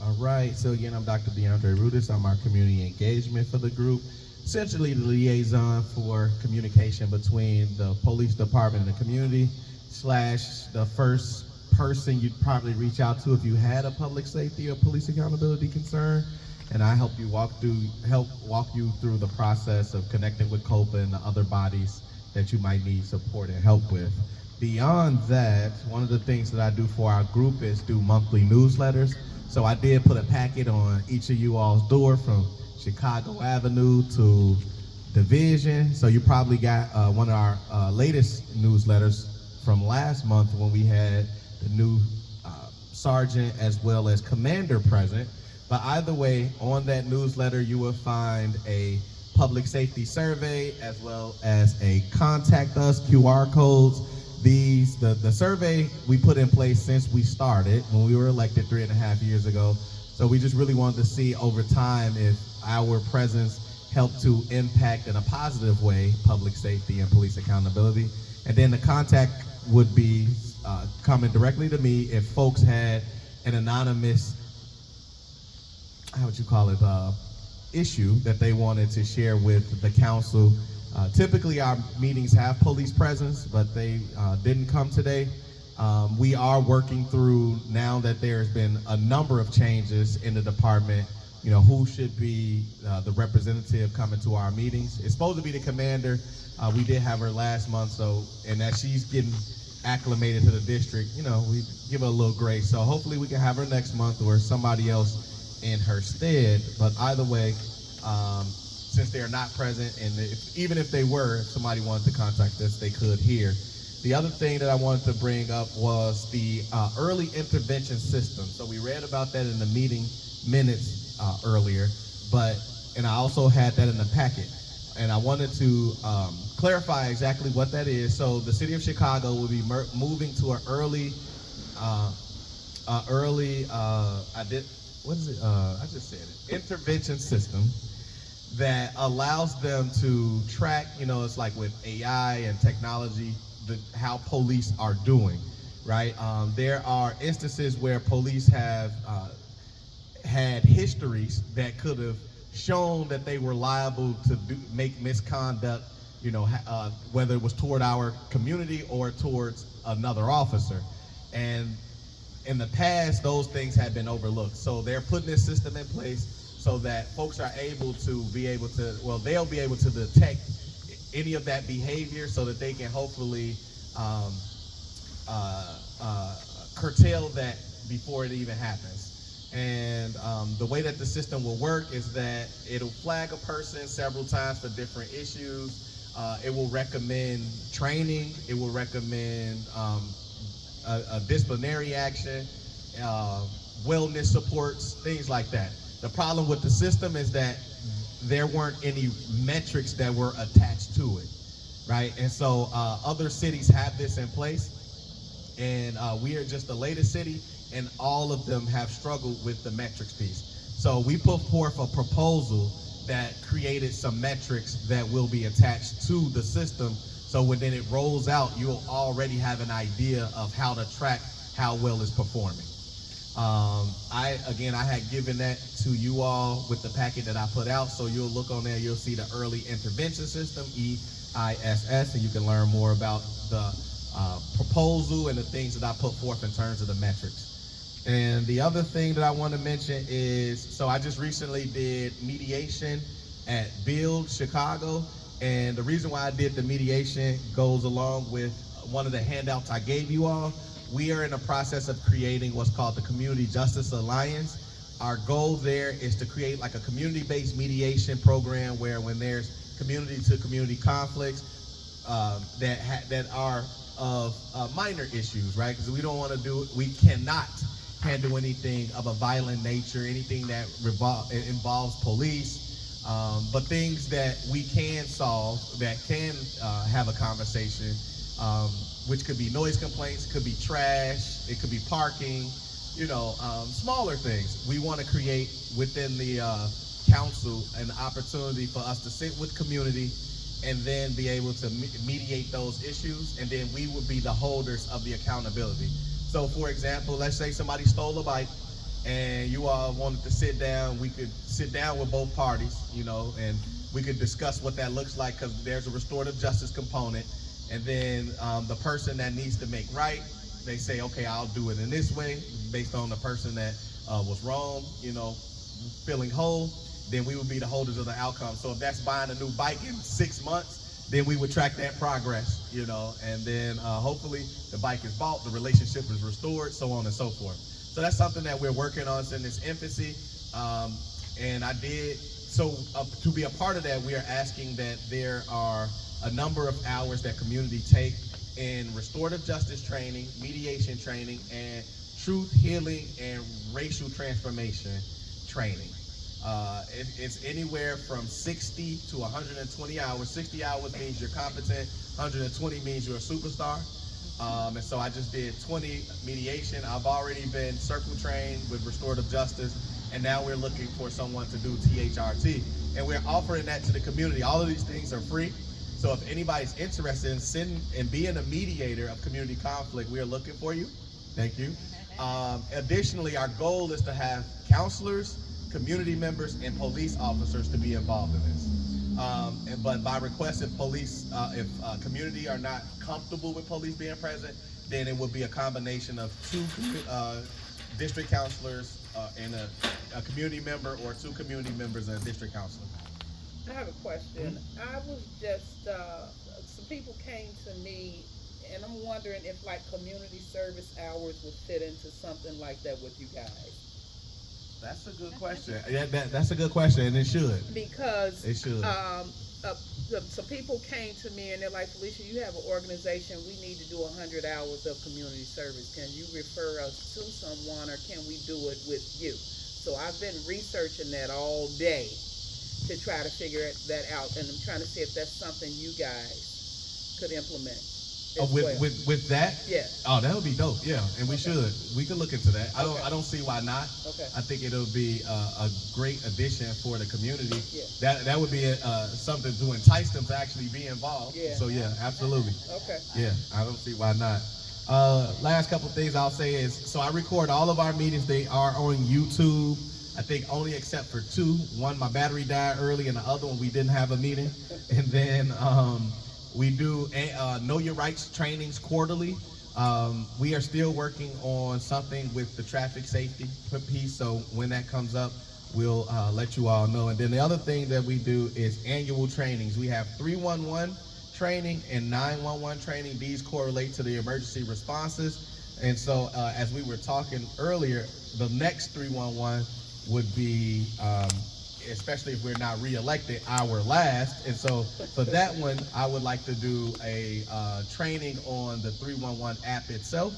All right, so again, I'm Dr. DeAndre Rudis. I'm our community engagement for the group, essentially the liaison for communication between the police department and the community, / the first person you'd probably reach out to if you had a public safety or police accountability concern. And I help walk you through the process of connecting with COPA and the other bodies that you might need support and help with. Beyond that, one of the things that I do for our group is do monthly newsletters. So I did put a packet on each of you all's door from Chicago Avenue to Division. So you probably got one of our latest newsletters from last month when we had the new sergeant as well as commander present. But either way, on that newsletter, you will find a public safety survey as well as a contact us QR codes. The survey we put in place since we started when we were elected 3.5 years ago. So we just really wanted to see over time if our presence helped to impact in a positive way public safety and police accountability. And then the contact would be coming directly to me if folks had an anonymous, how would you call it, issue that they wanted to share with the council. Typically our meetings have police presence, but they didn't come today. We are working through, now that there's been a number of changes in the department, you know, who should be the representative coming to our meetings. It's supposed to be the commander. We did have her last month, so, and as she's getting acclimated to the district, you know, we give her a little grace. So hopefully we can have her next month or somebody else in her stead. But either way, since they're not present, and even if they were, if somebody wanted to contact us, they could here. The other thing that I wanted to bring up was the early intervention system. So we read about that in the meeting minutes earlier, and I also had that in the packet. And I wanted to clarify exactly what that is. So the city of Chicago will be moving to an early, intervention system that allows them to track, you know, it's like with AI and technology, how police are doing, right? There are instances where police have had histories that could have shown that they were liable to make misconduct, you know, whether it was toward our community or towards another officer. And in the past, those things have been overlooked. So they're putting this system in place so that folks are able to they'll be able to detect any of that behavior so that they can hopefully curtail that before it even happens. And the way that the system will work is that it'll flag a person several times for different issues. It will recommend training. It will recommend a disciplinary action, wellness supports, things like that. The problem with the system is that there weren't any metrics that were attached to it, right? And so other cities have this in place, and we are just the latest city, and all of them have struggled with the metrics piece. So we put forth a proposal that created some metrics that will be attached to the system, so when then it rolls out, you'll already have an idea of how to track how well it's performing. I had given that to you all with the packet that I put out, so you'll look on there, you'll see the early intervention system, EISS, and you can learn more about the proposal and the things that I put forth in terms of the metrics. And the other thing that I want to mention is, so I just recently did mediation at Build Chicago, and the reason why I did the mediation goes along with one of the handouts I gave you all. We are in the process of creating what's called the Community Justice Alliance. Our goal there is to create like a community-based mediation program where when there's community-to-community conflicts that are of minor issues, right? Because we cannot handle anything of a violent nature, anything that involves police, but things that we can solve, that can have a conversation, which could be noise complaints, could be trash, it could be parking, smaller things. We want to create within the council an opportunity for us to sit with community and then be able to mediate those issues, and then we would be the holders of the accountability. So for example, let's say somebody stole a bike and you all wanted to sit down, we could sit down with both parties, and we could discuss what that looks like, because there's a restorative justice component. And then the person that needs to make right, they say, okay, I'll do it in this way, based on the person that was wrong, feeling whole, then we would be the holders of the outcome. So if that's buying a new bike in 6 months, then we would track that progress, and then hopefully the bike is bought, the relationship is restored, so on and so forth. So that's something that we're working on. It's in its infancy. And to be a part of that, we are asking that there are a number of hours that community take in restorative justice training, mediation training, and truth, healing, and racial transformation training. It's anywhere from 60 to 120 hours. 60 hours means you're competent, 120 means you're a superstar. And so I just did 20 mediation. I've already been circle trained with restorative justice, and now we're looking for someone to do THRT. And we're offering that to the community. All of these things are free. So if anybody's interested in sitting and being a mediator of community conflict, we are looking for you. Thank you. Additionally, our goal is to have counselors, community members, and police officers to be involved in this. But by request, if community are not comfortable with police being present, then it would be a combination of 2 district counselors and a community member, or 2 community members and a district counselor. I have a question. I was just, some people came to me, and I'm wondering if like community service hours would fit into something like that with you guys. That's a good question. Yeah, that's a good question, and it should. Because it should. Some people came to me and they're like, Felicia, you have an organization, we need to do 100 hours of community service. Can you refer us to someone, or can we do it with you? So I've been researching that all day to try to figure that out, and I'm trying to see if that's something you guys could implement. With that? Yeah. Oh, that would be dope. Yeah, and we could look into that. I don't see why not. Okay. I think it'll be a great addition for the community. Yeah. That would be something to entice them to actually be involved. Yeah. So yeah, absolutely. Okay. Yeah, I don't see why not. Last couple things I'll say is, so I record all of our meetings. They are on YouTube. I think only except for 2. One, my battery died early, and the other one, we didn't have a meeting. And then we do Know Your Rights trainings quarterly. We are still working on something with the traffic safety piece, so when that comes up, we'll let you all know. And then the other thing that we do is annual trainings. We have 311 training and 911 training. These correlate to the emergency responses. And so as we were talking earlier, the next 311 would be, especially if we're not reelected, our last. And so for that one, I would like to do a training on the 311 app itself.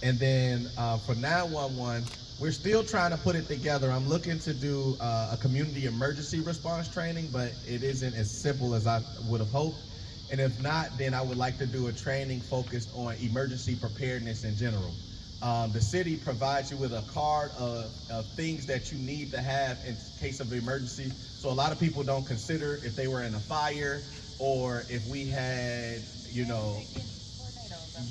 And then for 911, we're still trying to put it together. I'm looking to do a community emergency response training, but it isn't as simple as I would have hoped. And if not, then I would like to do a training focused on emergency preparedness in general. The city provides you with a card of things that you need to have in case of emergency. So a lot of people don't consider if they were in a fire or if we had, you know,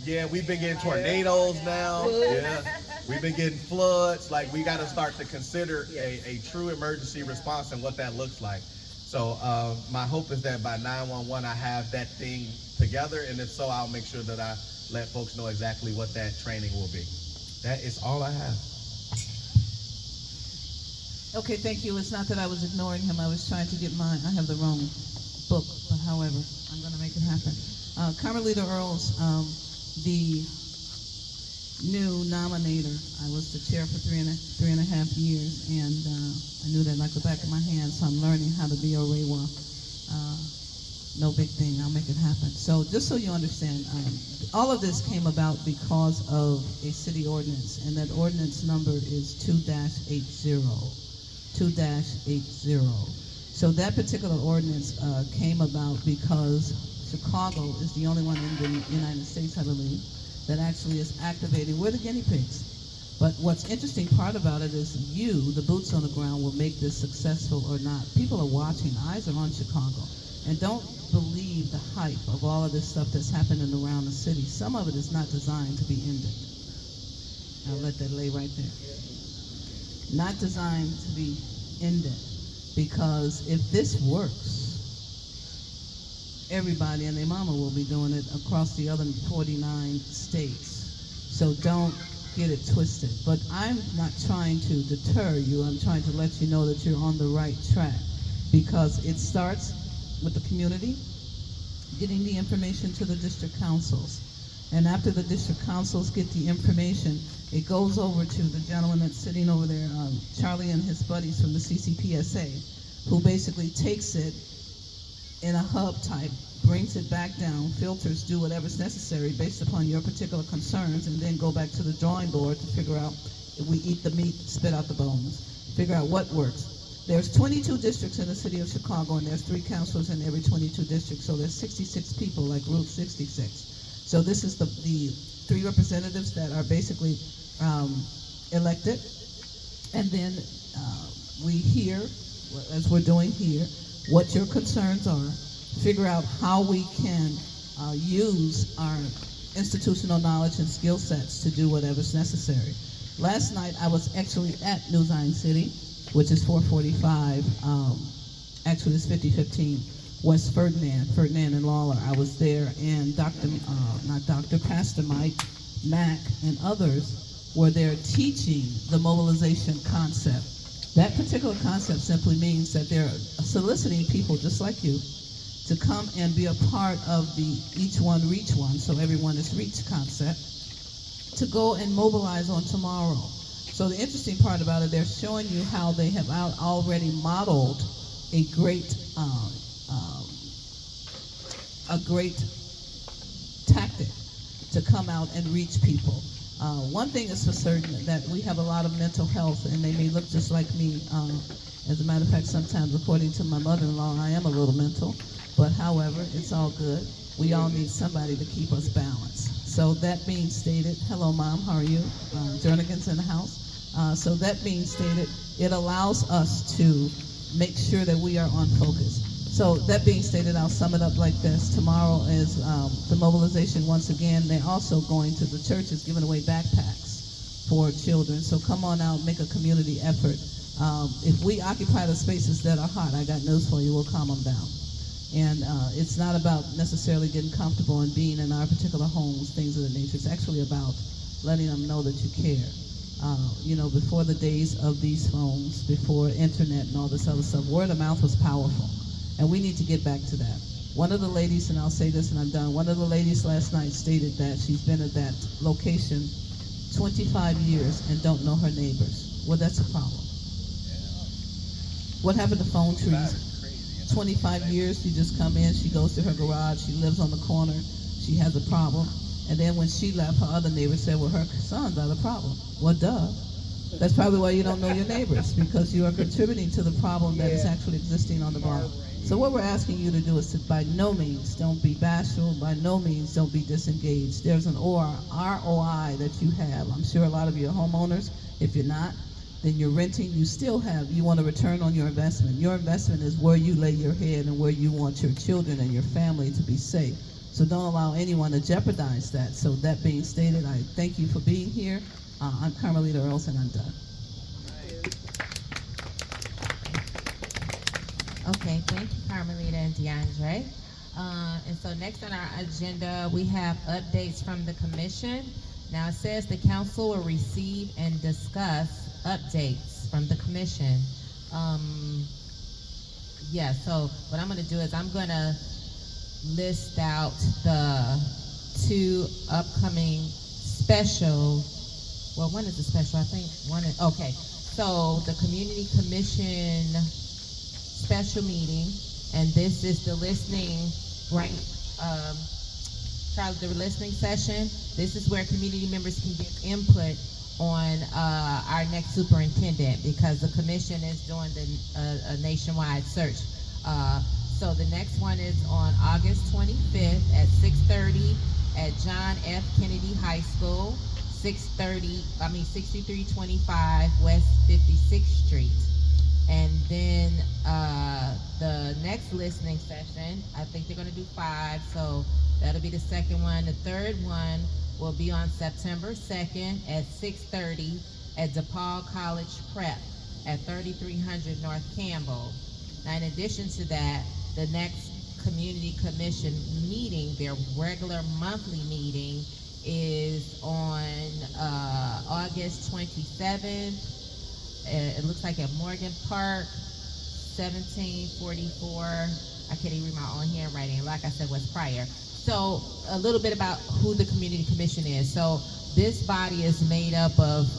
yeah, we've been getting tornadoes now. Yeah, we've been getting floods. Like, we got to start to consider a true emergency response and what that looks like. So my hope is that by 911 I have that thing together, and if so, I'll make sure that I let folks know exactly what that training will be. That is all I have. Okay, thank you. It's not that I was ignoring him. I was trying to get mine. I have the wrong book, but however, I'm going to make it happen. Carmelita Earls, the new nominator. I was the chair for three and a half years, and I knew that like the back of my hand, so I'm learning how to be a Rewa. No big thing, I'll make it happen. So just so you understand, all of this came about because of a city ordinance, and that ordinance number is 2-80. 2-80. So that particular ordinance came about because Chicago is the only one in the United States, I believe, that actually is activating. We're the guinea pigs. But what's interesting part about it is you, the boots on the ground, will make this successful or not. People are watching. Eyes are on Chicago. And don't believe the hype of all of this stuff that's happening around the city. Some of it is not designed to be ended. I'll let that lay right there. Not designed to be ended. Because if this works, everybody and their mama will be doing it across the other 49 states. So don't get it twisted. But I'm not trying to deter you. I'm trying to let you know that you're on the right track, because it starts with the community, getting the information to the district councils. And after the district councils get the information, it goes over to the gentleman that's sitting over there, Charlie and his buddies from the CCPSA, who basically takes it in a hub type, brings it back down, filters, do whatever's necessary based upon your particular concerns, and then go back to the drawing board to figure out if we eat the meat, spit out the bones, figure out what works. There's 22 districts in the city of Chicago, and there's 3 councilors in every 22 districts, so there's 66 people, like Route 66. So this is the 3 representatives that are basically elected, and then we hear, as we're doing here, what your concerns are, figure out how we can use our institutional knowledge and skill sets to do whatever's necessary. Last night I was actually at New Zion City, which is 445, actually it's 5015, West Ferdinand and Lawler. I was there, and Pastor Mike Mack and others were there teaching the mobilization concept. That particular concept simply means that they're soliciting people just like you to come and be a part of the each one reach one, so everyone is reached concept, to go and mobilize on tomorrow. So the interesting part about it, they're showing you how they have already modeled a great tactic to come out and reach people. One thing is for certain, that we have a lot of mental health, and they may look just like me. As a matter of fact, sometimes, according to my mother-in-law, I am a little mental, but however, it's all good. We all need somebody to keep us balanced. So that being stated, hello Mom, how are you? Jernigan's in the house. So that being stated, it allows us to make sure that we are on focus. So that being stated, I'll sum it up like this. Tomorrow is the mobilization once again. They're also going to the churches, giving away backpacks for children. So come on out, make a community effort. If we occupy the spaces that are hot, I got news for you, we'll calm them down. And it's not about necessarily getting comfortable and being in our particular homes, things of that nature. It's actually about letting them know that you care. Before the days of these phones, before internet and all this other stuff, word of mouth was powerful. And we need to get back to that. One of the ladies, and I'll say this and I'm done, one of the ladies last night stated that she's been at that location 25 years and don't know her neighbors. Well, that's a problem. What happened to phone trees? 25 years, she just come in, she goes to her garage, she lives on the corner, she has a problem. And then when she left, her other neighbor said, well, her sons are the problem. Well, duh. That's probably why you don't know your neighbors, because you are contributing to the problem that is actually existing on the block. So what we're asking you to do is to, by no means, don't be bashful, by no means, don't be disengaged. There's an ROI that you have. I'm sure a lot of you are homeowners. If you're not, then you're renting. You want a return on your investment. Your investment is where you lay your head and where you want your children and your family to be safe. So don't allow anyone to jeopardize that. So that being stated, I thank you for being here. I'm Carmelita Earls, and I'm done. Okay, thank you, Carmelita and DeAndre. And so next on our agenda, we have updates from the commission. Now it says the council will receive and discuss updates from the commission. So what I'm gonna do is I'm gonna list out the two upcoming special, well, one is a special, I think one is, okay. So the community commission special meeting, and this is the listening, right, Charlie, the listening session. This is where community members can give input on our next superintendent, because the commission is doing a nationwide search. So the next one is on August 25th at 6:30 at John F. Kennedy High School, 6325 West 56th Street. And then the next listening session, I think they're gonna do 5, so that'll be the second one. The third one will be on September 2nd at 6:30 at DePaul College Prep at 3300 North Campbell. Now, in addition to that, the next community commission meeting, their regular monthly meeting, is on August 27th. It looks like at Morgan Park, 1744. I can't even read my own handwriting. Like I said, West Pryor. So a little bit about who the community commission is. So this body is made up of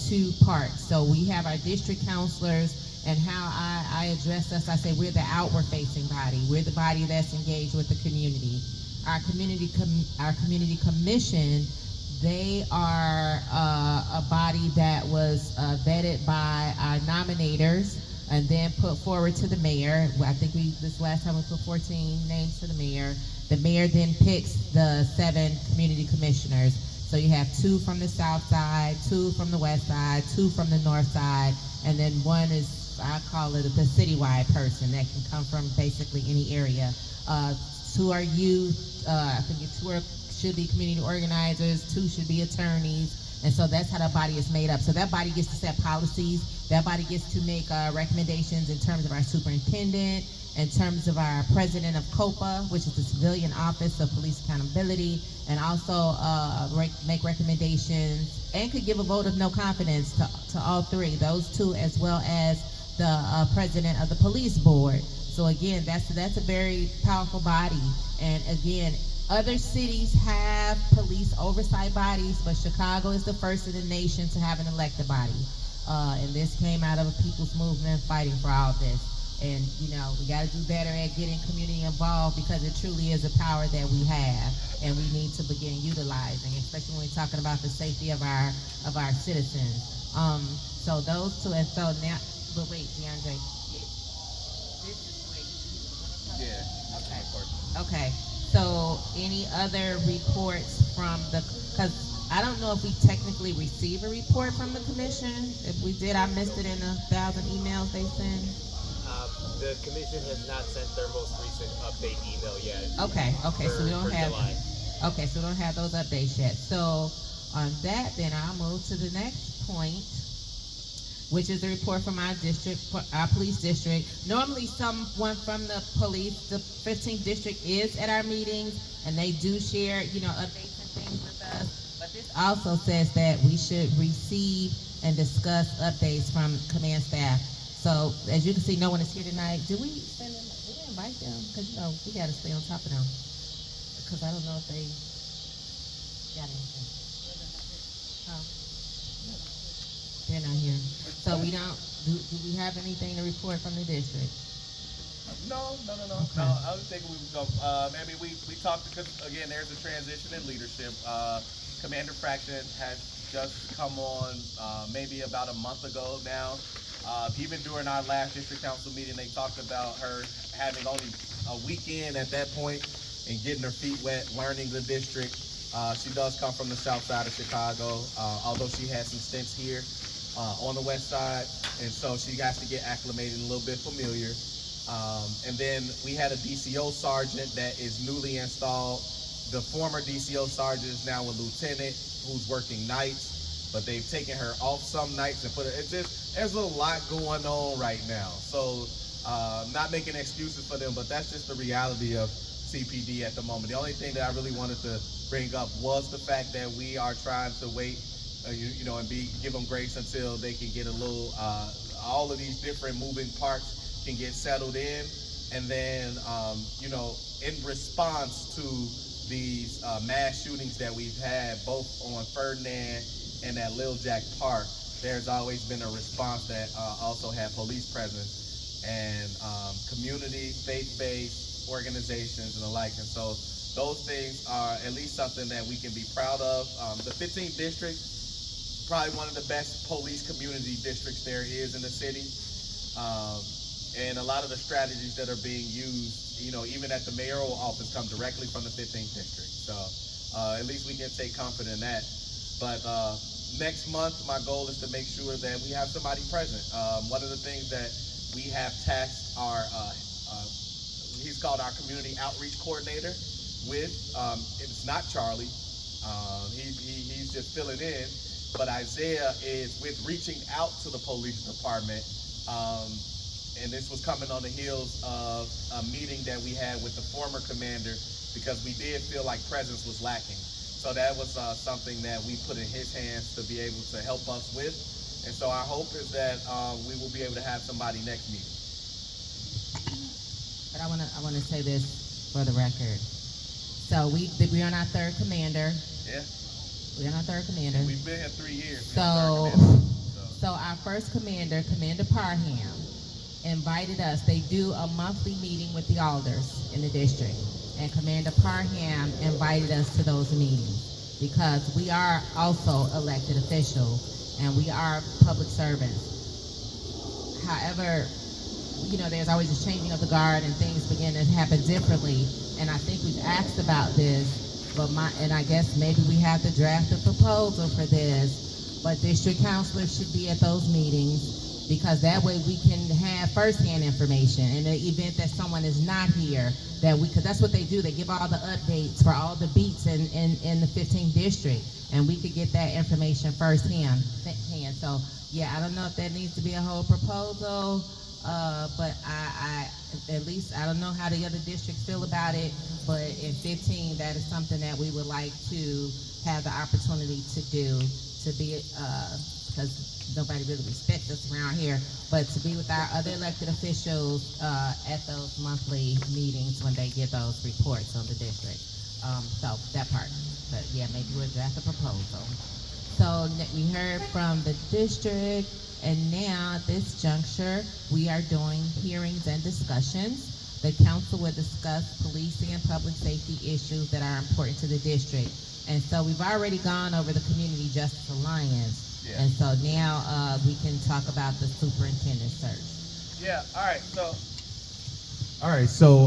two parts. So we have our district counselors, and how I address us, I say we're the outward-facing body. We're the body that's engaged with the community. Our community commission, they are a body that was vetted by our nominators and then put forward to the mayor. I think this last time we put 14 names to the mayor. The mayor then picks the 7 community commissioners. So you have 2 from the south side, 2 from the west side, 2 from the north side, and then one is, I call it the citywide person that can come from basically any area. 2 are youth, I think 2 should be community organizers, 2 should be attorneys, and so that's how the body is made up. So that body gets to set policies, that body gets to make recommendations in terms of our superintendent, in terms of our president of COPA, which is the Civilian Office of Police Accountability, and also make recommendations and could give a vote of no confidence to all 3, those 2, as well as the president of the police board. So again, that's a very powerful body. And again, other cities have police oversight bodies, but Chicago is the first in the nation to have an elected body. And this came out of a people's movement fighting for all this. And we got to do better at getting community involved, because it truly is a power that we have, and we need to begin utilizing, especially when we're talking about the safety of our citizens. So those 2, and so now, but wait, DeAndre. This is where you. Yeah. Okay. So any other reports from because I don't know if we technically receive a report from the commission. If we did, I missed it in 1,000 emails they send. The commission has not sent their most recent update email yet. Okay, so we don't have. July. Okay, so we don't have those updates yet. So on that, then I'll move to the next point, which is the report from our district, our police district. Normally someone from the police, the 15th district, is at our meetings, and they do share, updates and things with us. But This also says that we should receive and discuss updates from command staff. So as you can see, no one is here tonight. Did we send them, did we invite them? Cause you know, we gotta stay on top of them. Cause I don't know if they got anything. Oh. They're not here. So we don't, do we have anything to report from the district? No. Okay. No, I was thinking we would go, maybe we talked because, again, there's a transition in leadership. Commander Fraction has just come on, maybe about a month ago now. Even during our last district council meeting, they talked about her having only a weekend at that point and getting her feet wet, learning the district. She does come from the south side of Chicago, although she had some stints here on the west side, and so she got to get acclimated, a little bit familiar. And then we had a DCO sergeant that is newly installed. The former DCO sergeant is now a lieutenant who's working nights, but they've taken her off some nights and put her, there's a lot going on right now. So not making excuses for them, but that's just the reality of CPD at the moment. The only thing that I really wanted to bring up was the fact that we are trying to wait, you know, and give them grace until they can get a little, all of these different moving parts can get settled in. And then, you know, in response to these mass shootings that we've had, both on Ferdinand and at Lil Jack Park, there's always been a response that also had police presence and community, faith-based organizations and the like. And so those things are at least something that we can be proud of. The 15th district, probably one of the best police community districts there is in the city. And a lot of the strategies that are being used, you know, even at the mayoral office, come directly from the 15th district. So at least we can take comfort in that. But next month, my goal is to make sure that we have somebody present. One of the things that we have tasked our, he's called our community outreach coordinator with, it's not Charlie, he's just filling in, but Isaiah is with reaching out to the police department. And this was coming on the heels of a meeting that we had with the former commander, because we did feel like presence was lacking. So that was something that we put in his hands to be able to help us with. And so our hope is that we will be able to have somebody next meeting. But I wanna say this for the record. So we're on our third commander. Yeah. We're on our third commander. We've been here 3 years. So our first commander, Commander Parham, invited us. They do a monthly meeting with the alders in the district, and Commander Parham invited us to those meetings because we are also elected officials and we are public servants. However, you know, there's always a changing of the guard and things begin to happen differently, and I think we've asked about this, but and I guess maybe we have to draft a proposal for this, but district counselors should be at those meetings, because that way we can have firsthand information in the event that someone is not here, that we could, that's what they do, they give all the updates for all the beats in the 15th district, and we could get that information firsthand. So yeah, I don't know if that needs to be a whole proposal, but I at least, I don't know how the other districts feel about it, but in 15, that is something that we would like to have the opportunity to do, to be, because nobody really respects us around here, but to be with our other elected officials at those monthly meetings when they give those reports on the district. So that part, but yeah, maybe we'll draft a proposal. So we heard from the district, and now at this juncture, we are doing hearings and discussions. The council will discuss policing and public safety issues that are important to the district. And so we've already gone over the Community Justice Alliance. Yeah. And so now we can talk about the superintendent search. Yeah, all right, so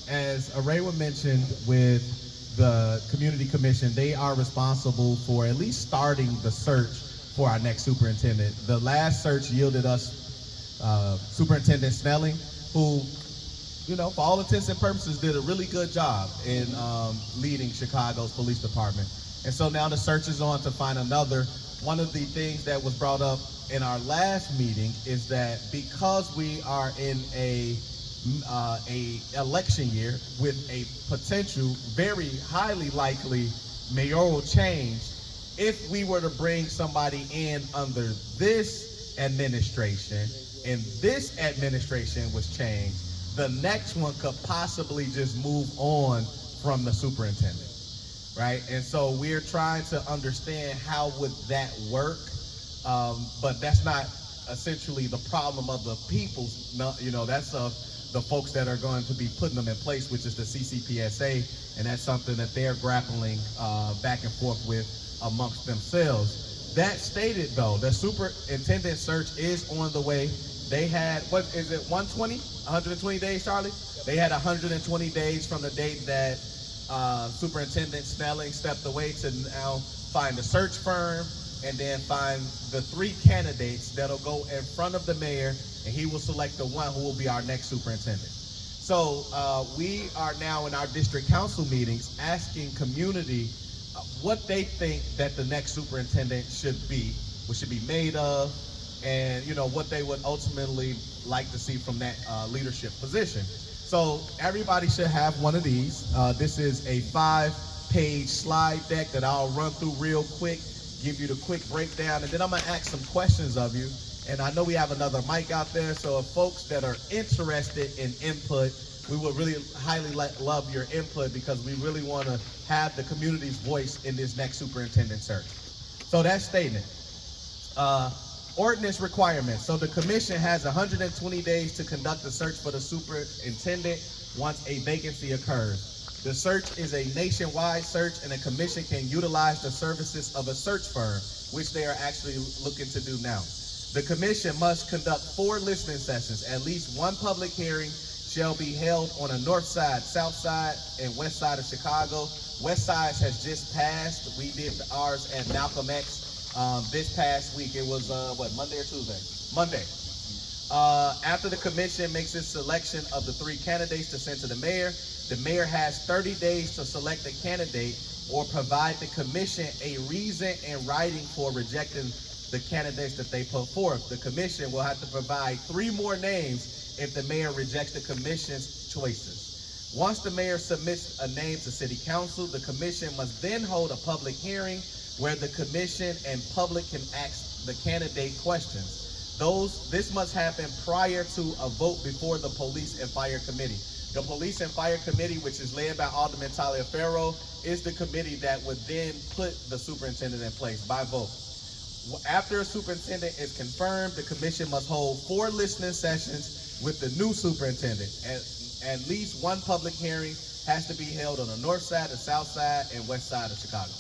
as Araywa mentioned, with the Community Commission, they are responsible for at least starting the search for our next superintendent. The last search yielded us Superintendent Snelling, who, you know, for all intents and purposes, did a really good job in leading Chicago's police department. And so now the search is on to find another. One of the things that was brought up in our last meeting is that because we are in a election year with a potential, very highly likely mayoral change, if we were to bring somebody in under this administration and this administration was changed, the next one could possibly just move on from the superintendent, right? And so we're trying to understand how would that work, but that's not essentially the problem of the people's, you know, that's the folks that are going to be putting them in place, which is the CCPSA, and that's something that they're grappling back and forth with amongst themselves. That stated, though, the superintendent search is on the way. They had, what is it, 120 days, Charlie? They had 120 days from the date that Superintendent Snelling stepped away to now find a search firm and then find the 3 candidates that'll go in front of the mayor, and he will select the one who will be our next superintendent. So we are now in our district council meetings asking community what they think that the next superintendent should be, what should be made of, and you know what they would ultimately like to see from that leadership position. So everybody should have one of these. This is a 5-page slide deck that I'll run through real quick, give you the quick breakdown, and then I'm gonna ask some questions of you. And I know we have another mic out there, so if folks that are interested in input, we would really highly love your input, because we really want to have the community's voice in this next superintendent search. So that statement. Ordinance requirements. So the commission has 120 days to conduct a search for the superintendent once a vacancy occurs. The search is a nationwide search, and the commission can utilize the services of a search firm, which they are actually looking to do now. The commission must conduct 4 listening sessions. At least 1 public hearing shall be held on the north side, south side, and west side of Chicago. West side has just passed. We did ours at Malcolm X this past week. It was, Monday or Tuesday? Monday. After the commission makes its selection of the 3 candidates to send to the mayor has 30 days to select a candidate or provide the commission a reason in writing for rejecting the candidates that they put forth. The commission will have to provide 3 more names if the mayor rejects the commission's choices. Once the mayor submits a name to city council, the commission must then hold a public hearing where the commission and public can ask the candidate questions. This must happen prior to a vote before the police and fire committee. The police and fire committee, which is led by Alderman Talia Farrow, is the committee that would then put the superintendent in place by vote. After a superintendent is confirmed, the commission must hold 4 listening sessions with the new superintendent. At least 1 public hearing has to be held on the north side, the south side, and west side of Chicago.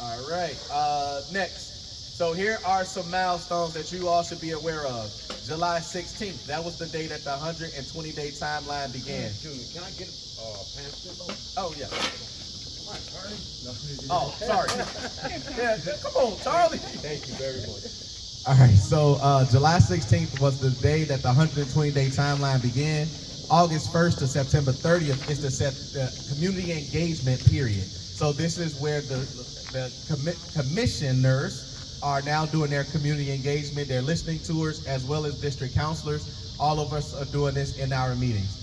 All right, next. So here are some milestones that you all should be aware of. July 16th, that was the day that the 120-day timeline began. Junior, can I get pamphlet? Oh, yeah. Oh, sorry. Yeah, come on, Charlie. Thank you very much. All right, so July 16th was the day that the 120-day timeline began. August 1st to September 30th is the community engagement period. So this is where the commissioners are now doing their community engagement, their listening tours, as well as district counselors. All of us are doing this in our meetings.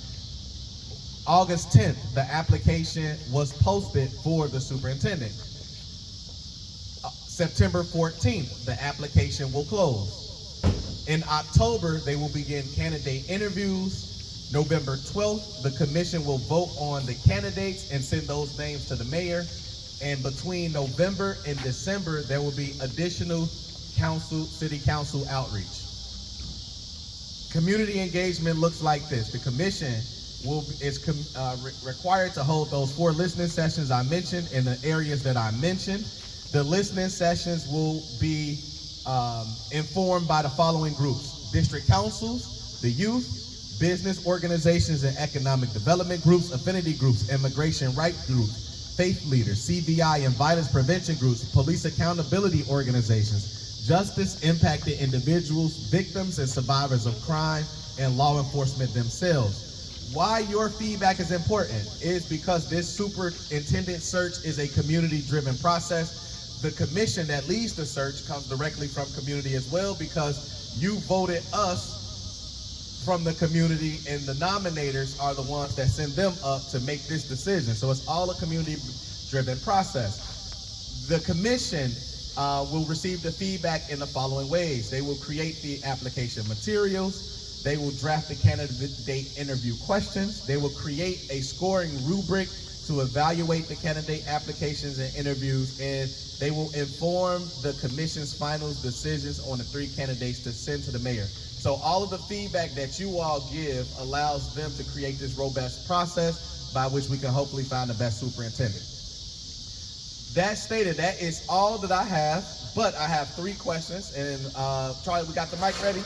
August 10th, the application was posted for the superintendent. September 14th, the application will close. In October, they will begin candidate interviews. November 12th, the commission will vote on the candidates and send those names to the mayor. And between November and December, there will be additional city council outreach. Community engagement looks like this. The commission is required to hold those 4 listening sessions I mentioned in the areas that I mentioned. The listening sessions will be informed by the following groups: district councils, the youth, business organizations and economic development groups, affinity groups, immigration rights groups, faith leaders, CVI and violence prevention groups, police accountability organizations, justice-impacted individuals, victims and survivors of crime, and law enforcement themselves. Why your feedback is important is because this superintendent search is a community-driven process. The commission that leads the search comes directly from community as well, because you voted us from the community, and the nominators are the ones that send them up to make this decision. So it's all a community driven process. The commission will receive the feedback in the following ways. They will create the application materials. They will draft the candidate interview questions. They will create a scoring rubric to evaluate the candidate applications and interviews, and they will inform the commission's final decisions on the 3 candidates to send to the mayor. So all of the feedback that you all give allows them to create this robust process by which we can hopefully find the best superintendent. That stated, that is all that I have, but I have 3 questions, and Charlie, we got the mic ready?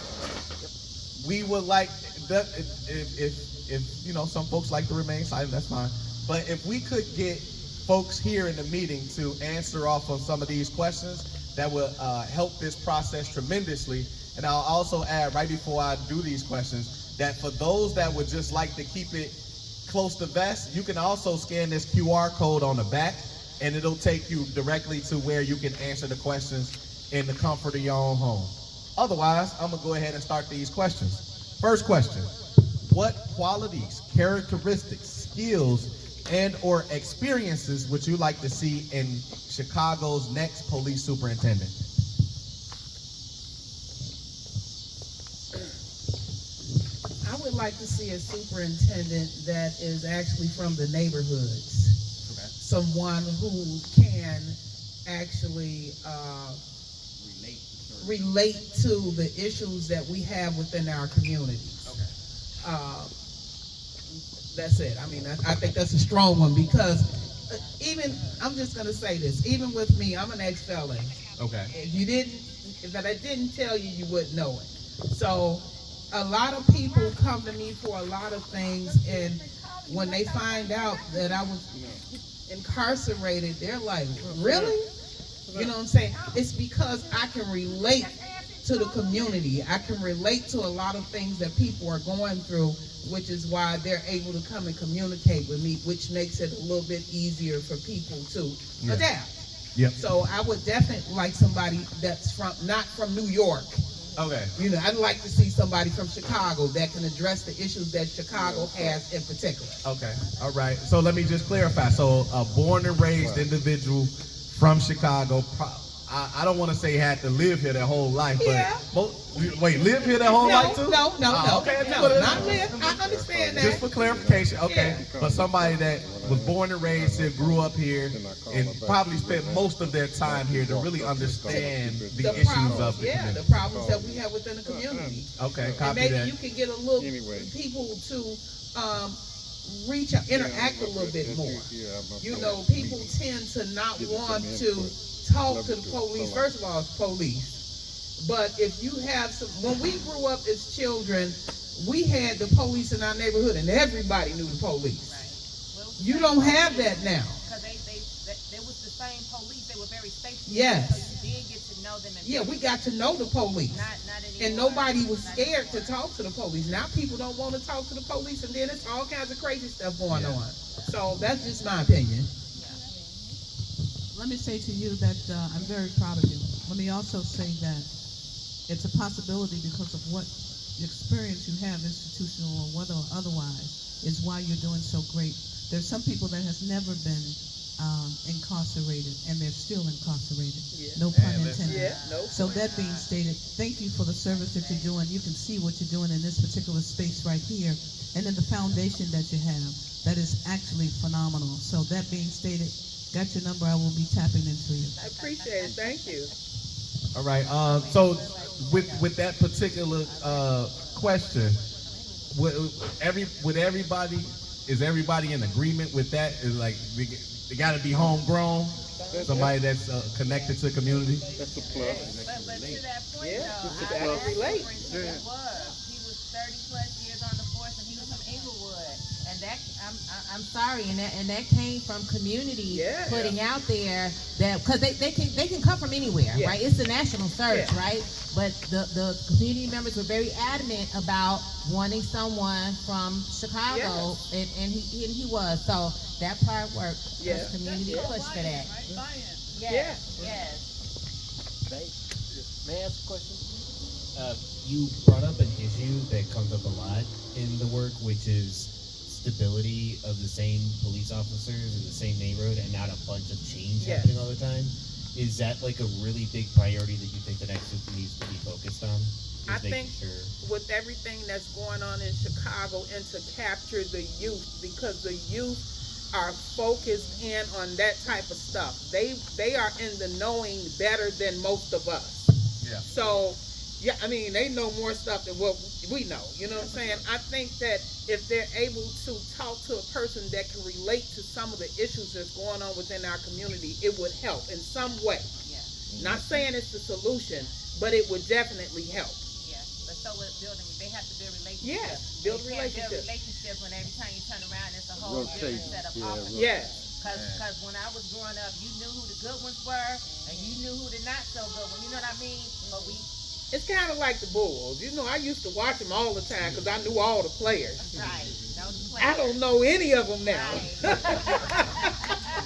We would like, that, if you know, some folks like to remain silent, that's fine. But if we could get folks here in the meeting to answer off on some of these questions, that would help this process tremendously. And I'll also add, right before I do these questions, that for those that would just like to keep it close to vest, you can also scan this QR code on the back, and it'll take you directly to where you can answer the questions in the comfort of your own home. Otherwise, I'm gonna go ahead and start these questions. First question, what qualities, characteristics, skills, and or experiences would you like to see in Chicago's next police superintendent? I would like to see a superintendent that is actually from the neighborhoods. Okay. Someone who can actually relate to the issues that we have within our communities. Okay. That's it. I mean, I think that's a strong one because even, I'm just gonna say this, even with me, I'm an ex-felon. Okay. If I didn't tell you, you wouldn't know it. So a lot of people come to me for a lot of things, and when they find out that I was incarcerated, they're like, really? You know what I'm saying? It's because I can relate to the community. I can relate to a lot of things that people are going through, which is why they're able to come and communicate with me, which makes it a little bit easier for people to adapt. Yep. So I would definitely like somebody that's not from New York. Okay. You know, I'd like to see somebody from Chicago that can address the issues that Chicago has in particular. Okay. All right. So let me just clarify. So a born and raised individual from Chicago, I don't want to say had to live here their whole life, but wait, live here their whole life too? No. Okay, No, not live. I understand that. Just for clarification, okay. Yeah. But somebody that was born and raised here, grew up here, and probably spent most of their time here to really understand the issues problems, of the community. the problems that we have within the community. Okay, And copy maybe that. you can get a little people to reach out, interact a little bit more. You know, people tend to not want to talk to the police. First of all, it's police. But if you have some, when we grew up as children, we had the police in our neighborhood, and everybody knew the police. You don't have that now. Because they was the same police. They were very stationary. Yes. So you did get to know them. Yeah, we got to know the police. Not anymore. And nobody was scared to talk to the police. Now people don't want to talk to the police, and then it's all kinds of crazy stuff going on. So that's just my opinion. Let me say to you that I'm very proud of you. Let me also say that it's a possibility because of what experience you have, institutional or whether or otherwise, is why you're doing so great. There's some people that has never been incarcerated, and they're still incarcerated. No pun intended. So that being stated, thank you for the service that you're doing. You can see what you're doing in this particular space right here, and then the foundation that you have. That is actually phenomenal. So that being stated, got your number. I will be tapping into you. I appreciate it. Thank you. All right. So with that particular question, is everybody in agreement with that? Is like they got to be homegrown, somebody that's connected to the community. That's a plus. But to that point, I can relate. He was 30 plus years on the force, and he was from Inglewood. And that, I'm sorry, and that came from community putting out there that, because they can come from anywhere, right? It's a national search, right? But the community members were very adamant about wanting someone from Chicago, and he was. So that part worked. The community pushed for that. yes. May I ask a question? You brought up an issue that comes up a lot in the work, which is stability of the same police officers in the same neighborhood and not a bunch of change Yes. happening all the time, is that like a really big priority that you think the next super needs to be focused on? Is I making think sure. with everything that's going on in Chicago and to capture the youth, because the youth are focused in on that type of stuff. They are in the knowing better than most of us. Yeah. So, yeah, I mean, they know more stuff than what we know. You know what I'm saying? I think that if they're able to talk to a person that can relate to some of the issues that's going on within our community, it would help in some way. Yeah, Not saying it's the solution, but it would definitely help. yeah. But so with building, they have to build relationships. Yes, build They can't build relationships. relationships when every time you turn around, it's a whole Rotate, different set of yeah, officers. Yes. Cause when I was growing up, you knew who the good ones were, and you knew who the not so good ones. You know what I mean? But we, It's kind of like the Bulls. You know, I used to watch them all the time because I knew all the players. right, know the I players. don't know any of them now.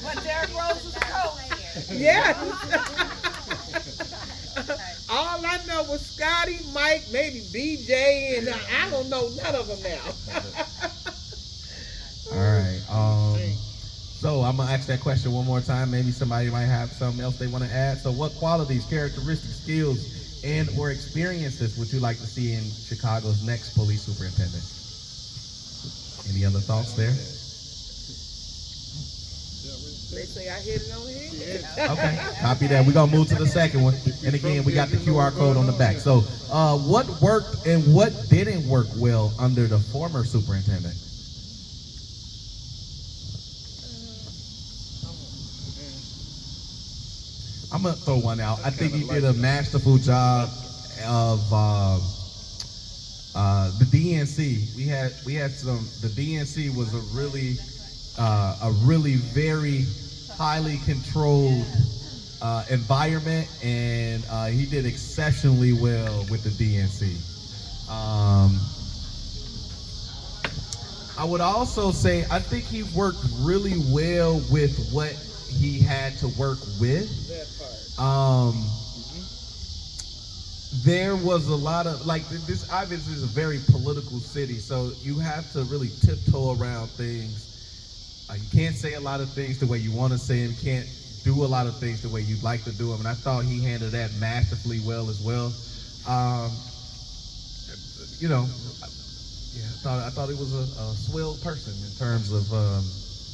When Derrick Rose was a coach. Yes. All I know was Scotty, Mike, maybe BJ, and I don't know none of them now. All right. So I'm gonna ask that question one more time. Maybe somebody might have something else they want to add. So, what qualities, characteristics, skills, and/or experiences would you like to see in Chicago's next police superintendent? Any other thoughts there? They say I hit it on the head. Okay, copy that. We're gonna move to the second one. And again, we got the QR code on the back. So, what worked and what didn't work well under the former superintendent? I'm gonna throw one out. I think he did a masterful job of the DNC. We had some. The DNC was a really very highly controlled environment, and he did exceptionally well with the DNC. I would also say I think he worked really well with what he had to work with. There was a lot of this obviously is a very political city, so you have to really tiptoe around things. You can't say a lot of things the way you want to say them. You can't do a lot of things the way you'd like to do them, and I thought he handled that masterfully well as well. I thought he was a swell person in terms of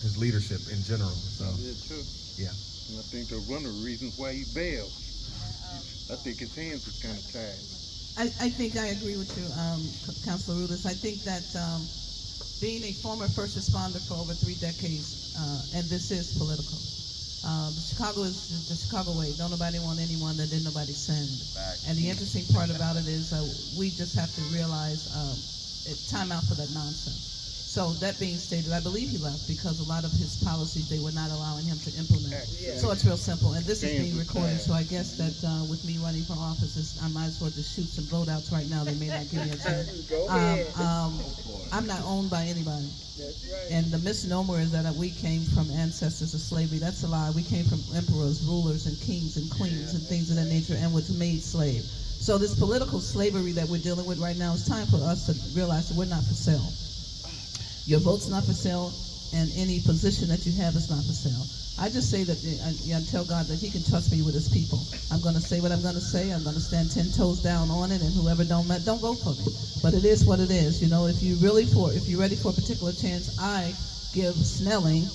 his leadership in general. So, yeah. And I think that's one of the reasons why he bailed. I think his hands was kind of tied. I think I agree with you, Councilor Rudis. I think that being a former first responder for over 3 decades, and this is political. Chicago is the Chicago way. Don't nobody want anyone that didn't nobody send. And the interesting part about it is we just have to realize time out for that nonsense. So that being stated, I believe he left because a lot of his policies they were not allowing him to implement. Yeah. So it's real simple. And this is being recorded, so I guess that with me running for office, I might as well just shoot some vote outs right now. They may not give me a chance. Go ahead. I'm not owned by anybody. That's right. And the misnomer is that we came from ancestors of slavery. That's a lie. We came from emperors, rulers, and kings and queens and things of that nature, and was made slave. So this political slavery that we're dealing with right now, it's time for us to realize that we're not for sale. Your vote's not for sale, and any position that you have is not for sale. I just say that I tell God that He can trust me with His people. I'm going to say what I'm going to say. I'm going to stand 10 toes down on it, and whoever don't vote for me. But it is what it is. You know, if you're ready for a particular chance, I give Snelling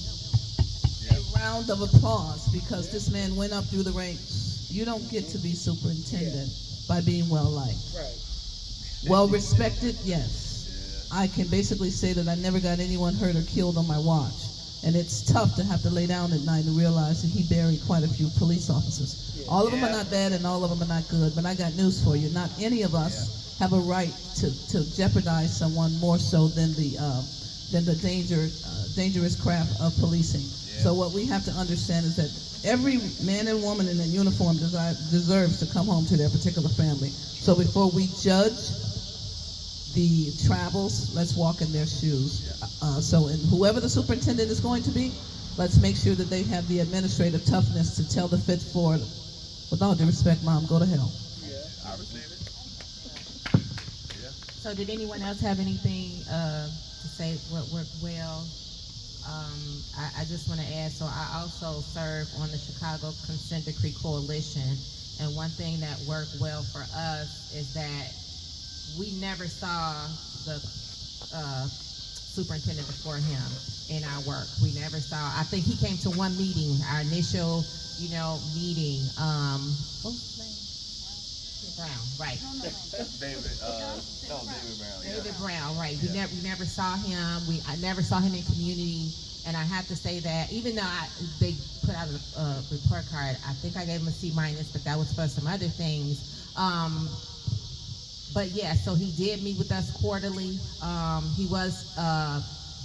a round of applause because this man went up through the ranks. You don't get to be superintendent by being well liked. Right. Well respected, yes. I can basically say that I never got anyone hurt or killed on my watch. And it's tough to have to lay down at night and realize that he buried quite a few police officers. All of them are not bad and all of them are not good, but I got news for you. Not any of us have a right to jeopardize someone more so than the dangerous craft of policing. So what we have to understand is that every man and woman in a uniform deserves to come home to their particular family. So before we judge the travels, let's walk in their shoes. And whoever the superintendent is going to be, let's make sure that they have the administrative toughness to tell the fifth floor, with all due respect, Mom, go to hell. I receive it. So did anyone else have anything to say what worked well. I just want to add, so I also serve on the Chicago Consent Decree Coalition, and one thing that worked well for us is that we never saw the superintendent before him in our work. We never saw, I think he came to one meeting, our initial, meeting. What's his name? Brown, right. David Brown. David Brown, right. We never saw him. I never saw him in community, and I have to say that even though they put out a report card, I think I gave him a C-, but that was for some other things. But yeah, so he did meet with us quarterly. He was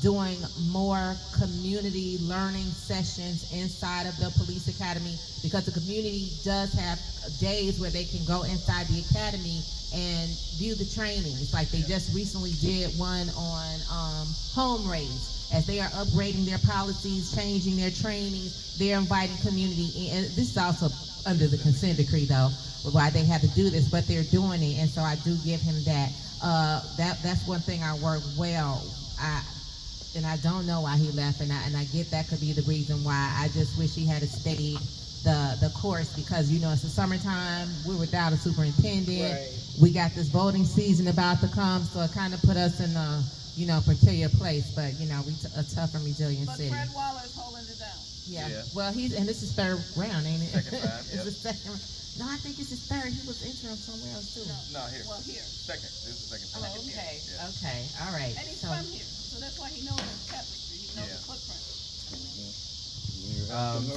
doing more community learning sessions inside of the police academy, because the community does have days where they can go inside the academy and view the trainings. Like they just recently did one on home raise. As they are upgrading their policies, changing their trainings, they're inviting community in. And this is also under the consent decree though, why they had to do this, but they're doing it, and so I do give him that. That's one thing I work well. And I don't know why he left, and I get that could be the reason why. I just wish he had stayed the course, because it's the summertime. We're without a superintendent. Right. We got this voting season about to come, so it kind of put us in a peculiar place. But we a tough and resilient But city. Fred Waller is holding it down. Yeah. Well, and this is third round, ain't it? Second time, It's yep. the second. No, I think it's his third. He was interim somewhere else too. No, here. Well, here. Second. This is the second Oh, time. okay. Yeah. Okay. All right. And he's So, from here, so that's why he knows the tapestry. He knows Yeah. the footprint.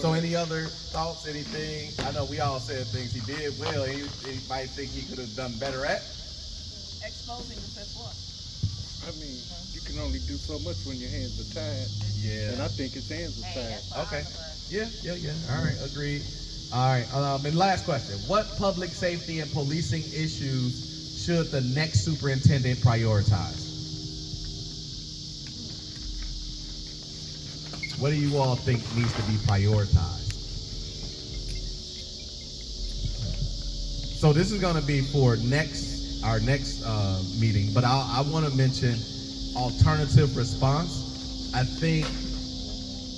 So any other thoughts, anything? I know we all said things he did well. He might think he could have done better at. Exposing the fifth wall. I mean, you can only do so much when your hands are tied. Yeah. And I think his hands are tied. Okay. Yeah. All right, agreed. All right, and last question. What public safety and policing issues should the next superintendent prioritize? What do you all think needs to be prioritized? So this is gonna be for our next meeting, but I wanna mention alternative response. I think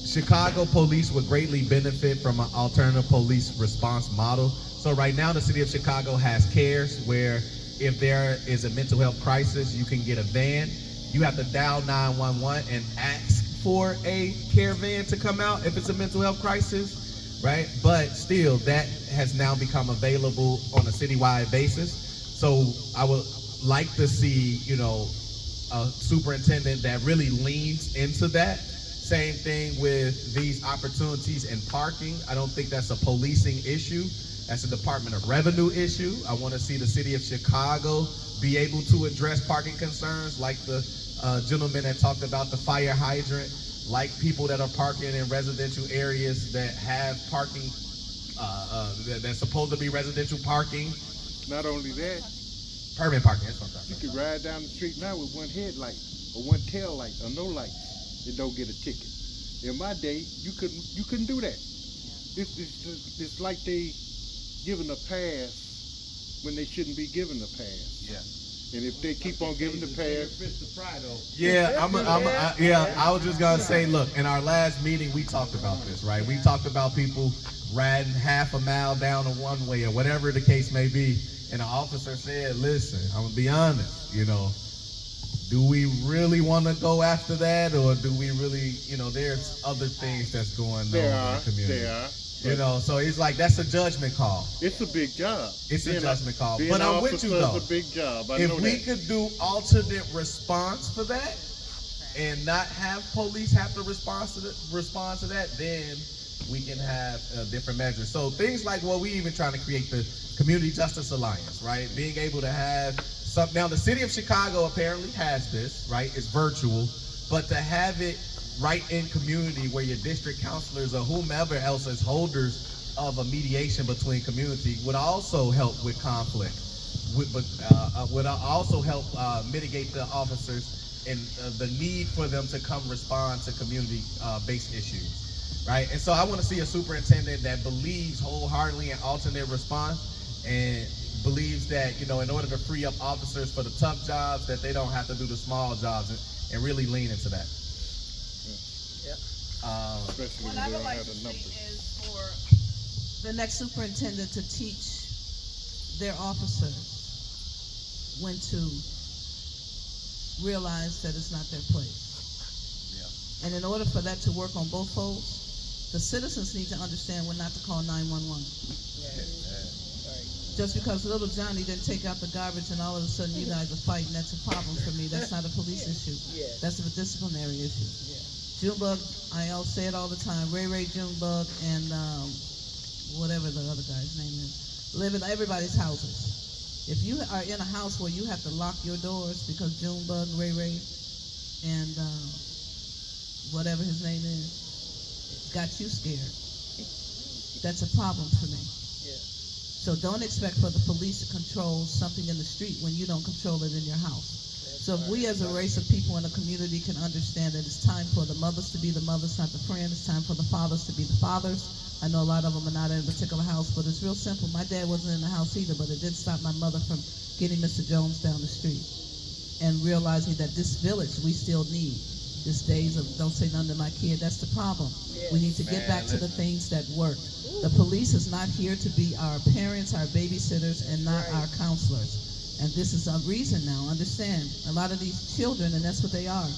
Chicago police would greatly benefit from an alternative police response model. So right now, the city of Chicago has CARES, where if there is a mental health crisis, you can get a van. You have to dial 911 and ask for a care van to come out if it's a mental health crisis, right? But still, that has now become available on a citywide basis. So I would like to see, a superintendent that really leans into that. Same thing with these opportunities in parking. I don't think that's a policing issue. That's a Department of Revenue issue. I want to see the city of Chicago be able to address parking concerns like the gentleman that talked about the fire hydrant, like people that are parking in residential areas that have parking, that's supposed to be residential parking. Not only that, Permanent parking, that's what I'm you talking could ride down the street now with one headlight or one tail light or no light and don't get a ticket. In my day, you couldn't do that. It's like they giving a pass when they shouldn't be given a pass. Yeah. And if they keep on giving the pass, Yeah, I was just gonna say, look, in our last meeting, we talked about this, right? We talked about people riding half a mile down a one-way or whatever the case may be. And the officer said, listen, I'm gonna be honest, do we really want to go after that, or do we really, there's other things that's going on in the community. So it's like, that's a judgment call. it's a big job. It's a judgment call. Being But an I'm with officer you though. is a big job. I If know we that. could do alternate response for that and not have police have to respond to that, then we can have different measures. So things like what we even trying to create, the Community Justice Alliance, right? Being able to have some, now the city of Chicago apparently has this, right? It's virtual, but to have it right in community where your district counselors or whomever else is holders of a mediation between community would also help with conflict, would also help mitigate the officers and the need for them to come respond to community-based issues, right? And so I want to see a superintendent that believes wholeheartedly in alternate response and believes that, in order to free up officers for the tough jobs, that they don't have to do the small jobs. and really lean into that. Especially What when I they would don't like have to the see numbers. is for The next superintendent to teach their officers when to realize that it's not their place. And in order for that to work on both folds, the citizens need to understand when not to call 911. Just because little Johnny didn't take out the garbage and all of a sudden you guys are fighting, that's a problem for me. That's not a police issue. That's a disciplinary issue. Junebug, I'll say it all the time, Ray Junebug and whatever the other guy's name is, live in everybody's houses. If you are in a house where you have to lock your doors because Junebug, Ray and whatever his name is, got you scared, that's a problem for me. So don't expect for the police to control something in the street when you don't control it in your house. So if we as a race of people in a community can understand that it's time for the mothers to be the mothers, not the friends, it's time for the fathers to be the fathers. I know a lot of them are not in a particular house, but it's real simple. My dad wasn't in the house either, but it didn't stop my mother from getting Mr. Jones down the street and realizing that this village we still need. This days of don't say nothing to my kid, that's the problem. We need to get back to the things that work. The police is not here to be our parents, our babysitters, and not our counselors. And this is a reason now, understand, a lot of these children, and that's what they are.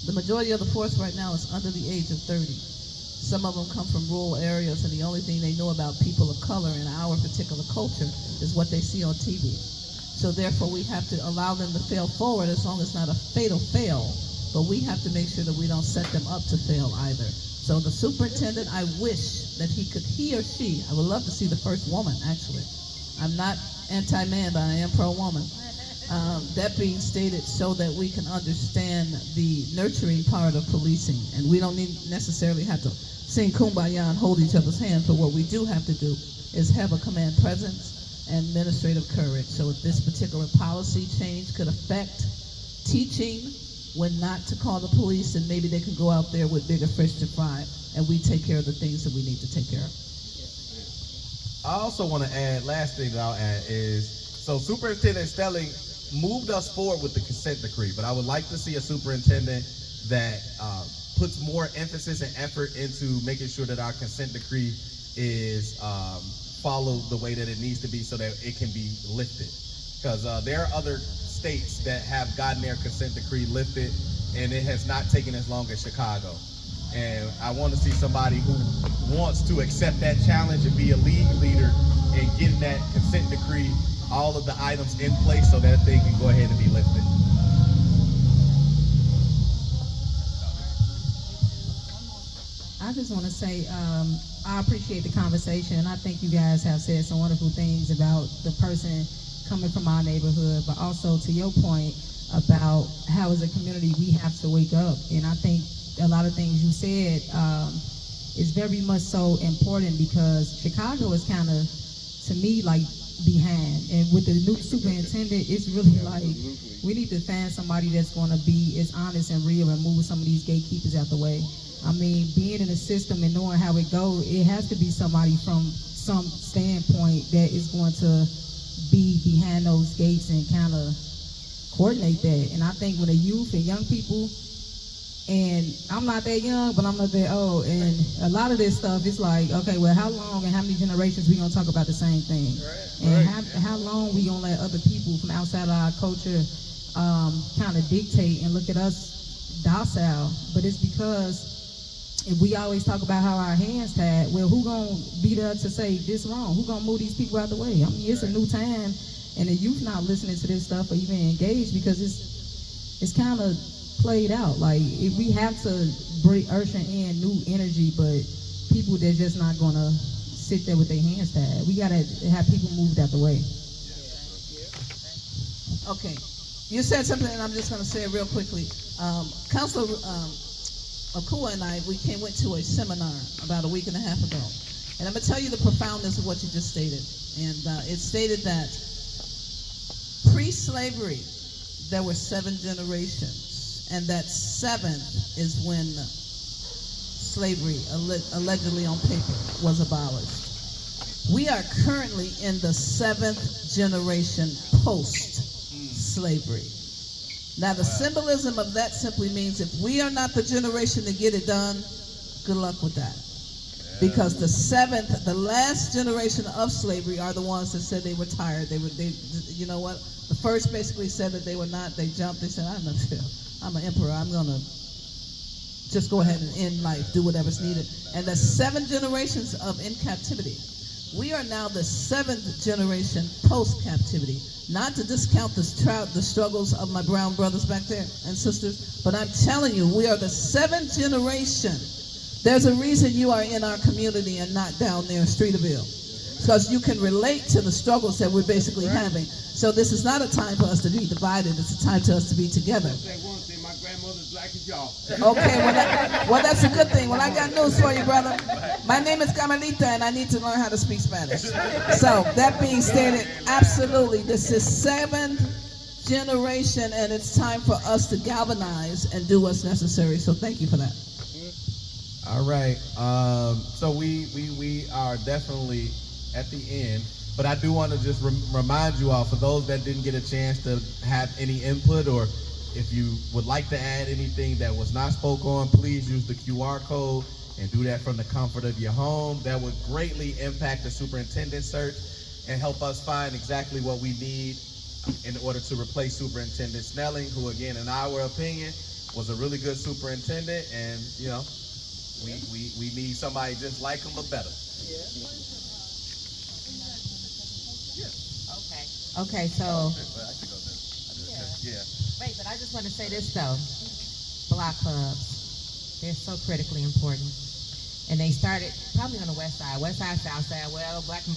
The majority of the force right now is under the age of 30. Some of them come from rural areas, and the only thing they know about people of color in our particular culture is what they see on TV. So therefore, we have to allow them to fail forward as long as it's not a fatal fail, but we have to make sure that we don't set them up to fail either. So the superintendent, I wish that he or she, I would love to see the first woman, actually. I'm not anti-man, but I am pro-woman. That being stated, so that we can understand the nurturing part of policing. And we don't necessarily have to sing Kumbaya and hold each other's hands, but what we do have to do is have a command presence and administrative courage. So if this particular policy change could affect teaching when not to call the police, and maybe they can go out there with bigger fish to fry, and we take care of the things that we need to take care of. I also want to add, last thing that I'll add is, so Superintendent Stelling moved us forward with the consent decree, but I would like to see a superintendent that puts more emphasis and effort into making sure that our consent decree is followed the way that it needs to be so that it can be lifted. Because there are other states that have gotten their consent decree lifted, and it has not taken as long as Chicago. And I want to see somebody who wants to accept that challenge and be a leader in getting that consent decree, all of the items in place so that they can go ahead and be lifted. I just want to say I appreciate the conversation, and I think you guys have said some wonderful things about the person coming from our neighborhood, but also to your point about how as a community we have to wake up. And I think a lot of things you said is very much so important, because Chicago is kind of, to me, like behind. And with the new superintendent, it's really like we need to find somebody that's going to be as honest and real and move some of these gatekeepers out the way. I mean, being in the system and knowing how it goes, it has to be somebody from some standpoint that is going to be behind those gates and kind of coordinate that. And I think when the youth and young people, and I'm not that young, but I'm not that old, and a lot of this stuff is like, okay, well, how long and how many generations we gonna talk about the same thing? And how long we gonna let other people from outside of our culture kind of dictate and look at us docile? But it's because if we always talk about how our hands tied, well, who gonna be there to say this wrong? Who gonna move these people out the way? I mean, it's a new time, and the youth not listening to this stuff or even engaged because it's kind of played out. Like, if we have to usher in new energy, but people that's just not gonna sit there with their hands tied. We gotta have people moved out the way. Okay, you said something, and I'm just gonna say it real quickly. Councilor Akua and I, we went to a seminar about a week and a half ago, and I'm gonna tell you the profoundness of what you just stated. And it stated that pre-slavery, there were 7 generations, and that 7th is when slavery, allegedly on paper, was abolished. We are currently in the 7th generation post-slavery. Now, the symbolism of that simply means if we are not the generation to get it done, good luck with that. Because the last generation of slavery are the ones that said they were tired. You know what? The first basically said that they were not. They jumped. They said, I'm an emperor. I'm gonna just go ahead and end life, do whatever's needed. And the 7 generations of in captivity. We are now the 7th generation post-captivity. Not to discount the struggles of my brown brothers back there and sisters, but I'm telling you, we are the 7th generation. There's a reason you are in our community and not down there in Streeterville. Because you can relate to the struggles that we're basically having. So this is not a time for us to be divided. It's a time for us to be together. My grandmother's black as y'all. Okay, well that's a good thing. Well, I got news for you, brother. My name is Carmelita, and I need to learn how to speak Spanish. So that being stated, absolutely, this is 7th generation, and it's time for us to galvanize and do what's necessary. So thank you for that. All right. So we are definitely at the end, but I do want to just remind you all, for those that didn't get a chance to have any input, or if you would like to add anything that was not spoke on, please use the QR code and do that from the comfort of your home. That would greatly impact the superintendent search and help us find exactly what we need in order to replace Superintendent Snelling, who, again, in our opinion, was a really good superintendent, and you know, we need somebody just like him but better. Okay, so, Yeah. wait, but I just want to say this though. Block clubs, they're so critically important. And they started probably on the west side, south side, well, black and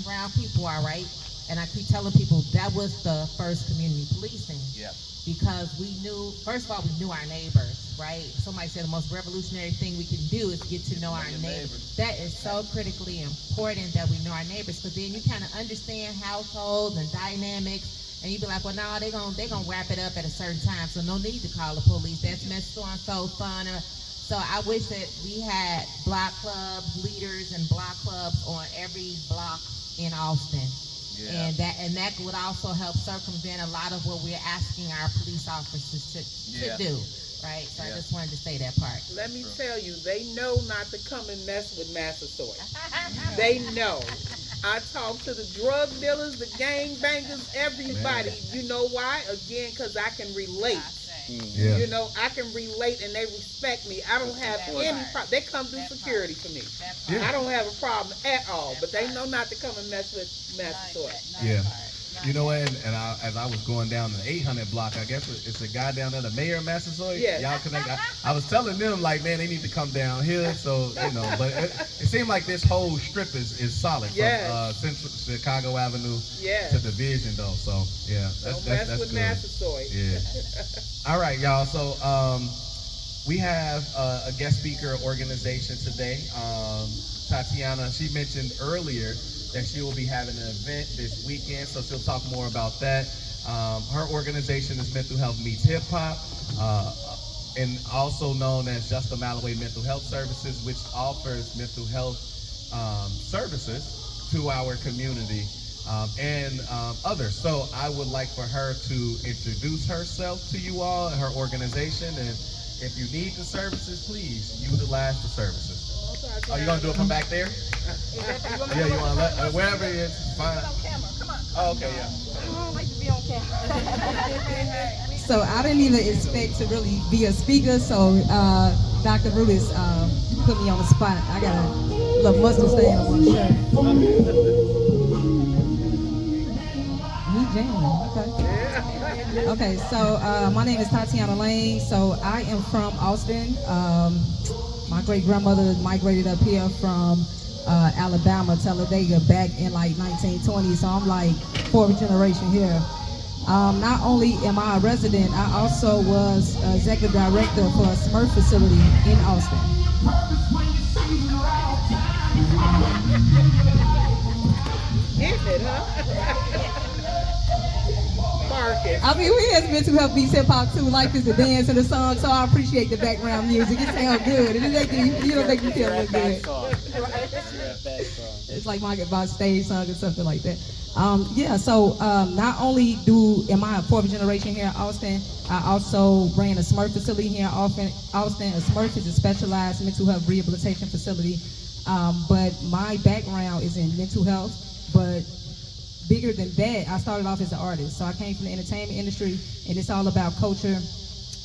brown people are right. And I keep telling people that was the first community policing. Yeah. Because we knew, first of all, we knew our neighbors, right? Somebody said the most revolutionary thing we can do is get to know our neighbors. That is so critically important that we know our neighbors, because then you kind of understand households and dynamics, and you be like, well, no, they gonna wrap it up at a certain time, so no need to call the police. That's Miss So-and-so fun. So I wish that we had block club leaders and block clubs on every block in Austin. Yeah. And that would also help circumvent a lot of what we're asking our police officers to do, right? So I just wanted to say that part. Let me tell you, they know not to come and mess with Massasoit. They know. I talk to the drug dealers, the gang bangers, everybody. You know why? Again, because I can relate. Yeah. You know, I can relate and they respect me. I don't have any problem. They come do security for me. Yeah. I don't have a problem at all, but they know not to come and mess with Massasoit. Yeah. You know what? And as I was going down the 800 block, I guess it's a guy down there, the mayor of Massasoit. Yeah. Y'all connect. I was telling them, like, man, they need to come down here. So, you know, but it seemed like this whole strip is solid from Central Chicago Avenue to Division, though. So, yeah, that's mess with good. Massasoit. Yeah. All right, y'all. So, we have a guest speaker organization today. Tatiana, she mentioned earlier that she will be having an event this weekend, so she'll talk more about that. Her organization is Mental Health Meets Hip Hop, and also known as Justa Malloway Mental Health Services, which offers mental health services to our community and others. So I would like for her to introduce herself to you all and her organization, and if you need the services, please utilize the services. Oh, you gonna do it from back there? Yeah, you wanna let wherever it is, fine. Oh, okay, yeah. I don't like to be on camera. So I didn't even expect to really be a speaker. So Dr. Rudis put me on the spot. I got a little mustard stain on my shirt. He jamming. Okay, so my name is Tatiana Lane. So I am from Austin. My great-grandmother migrated up here from Alabama, Talladega, back in like 1920, so I'm like 4th generation here. Not only am I a resident, I also was executive director for a Smurf facility in Austin. Isn't it, huh? Marcus. I mean, we has mental health beats hip hop too, like this, the dance and the song, so I appreciate the background music. It sounds good. It make you, make you feel real good. It's like my stage song or something like that. Not only am I a fourth generation here in Austin, I also ran a SMERF facility here in Austin. A SMERF is a specialized mental health rehabilitation facility. But my background is in mental health, but bigger than that, I started off as an artist. So I came from the entertainment industry, and it's all about culture.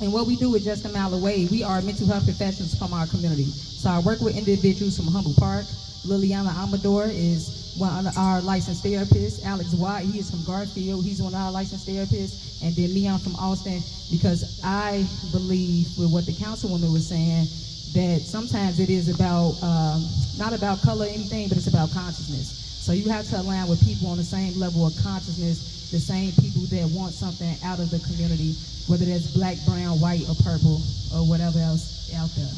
And what we do is just a mile away. We are mental health professionals from our community. So I work with individuals from Humboldt Park. Liliana Amador is one of our licensed therapists. Alex Watt, he is from Garfield. He's one of our licensed therapists. And then me, I'm from Austin, because I believe with what the councilwoman was saying, that sometimes it is about, not about color or anything, but it's about consciousness. So you have to align with people on the same level of consciousness, the same people that want something out of the community, whether that's black, brown, white, or purple, or whatever else out there.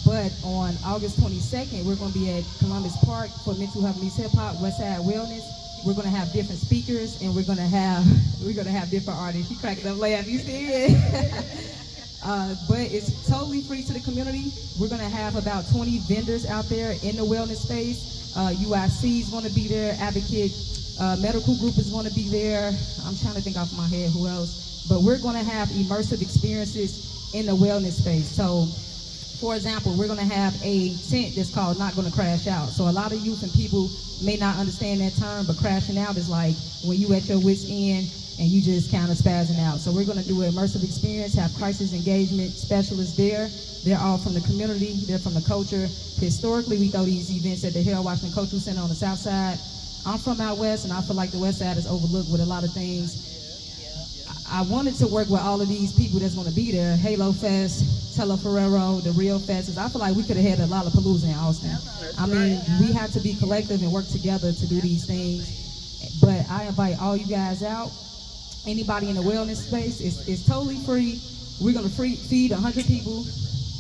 But on August 22nd, we're going to be at Columbus Park for Mental Health Meets Hip Hop, Westside Wellness. We're going to have different speakers, and we're going to have different artists. You cracked up laugh, you see it? But it's totally free to the community. We're going to have about 20 vendors out there in the wellness space. UIC is going to be there. Advocate Medical Group is going to be there. I'm trying to think off my head who else. But we're going to have immersive experiences in the wellness space. So, for example, we're going to have a tent that's called Not Gonna Crash Out. So a lot of youth and people may not understand that term, but crashing out is like when you at your wit's end and you just kind of spazzing out. So we're going to do an immersive experience, have crisis engagement specialists there. They're all from the community, they're from the culture. Historically, we throw these events at the Harold Washington Cultural Center on the south side. I'm from out west, and I feel like the west side is overlooked with a lot of things. I wanted to work with all of these people that's going to be there. Halo Fest, Telo Ferrero, the Real Fest. I feel like we could have had a Lollapalooza in Austin. I mean, we have to be collective and work together to do these things. But I invite all you guys out. Anybody in the wellness space, it's totally free. We're going to feed 100 people.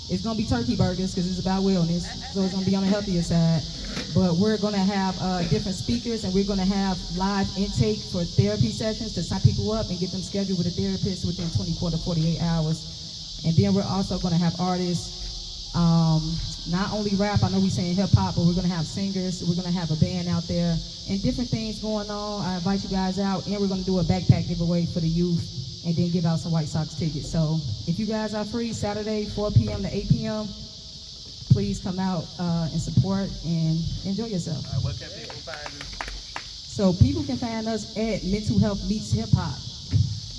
It's going to be turkey burgers because it's about wellness. So it's going to be on the healthier side. But we're going to have different speakers, and we're going to have live intake for therapy sessions to sign people up and get them scheduled with a therapist within 24 to 48 hours. And then we're also going to have artists, not only rap, I know we're saying hip hop, but we're going to have singers, we're going to have a band out there, and different things going on. I invite you guys out, and we're going to do a backpack giveaway for the youth, and then give out some White Sox tickets. So if you guys are free, Saturday, 4 p.m. to 8 p.m., please come out and support and enjoy yourself. What can people find you? So people can find us at Mental Health Meets Hip Hop.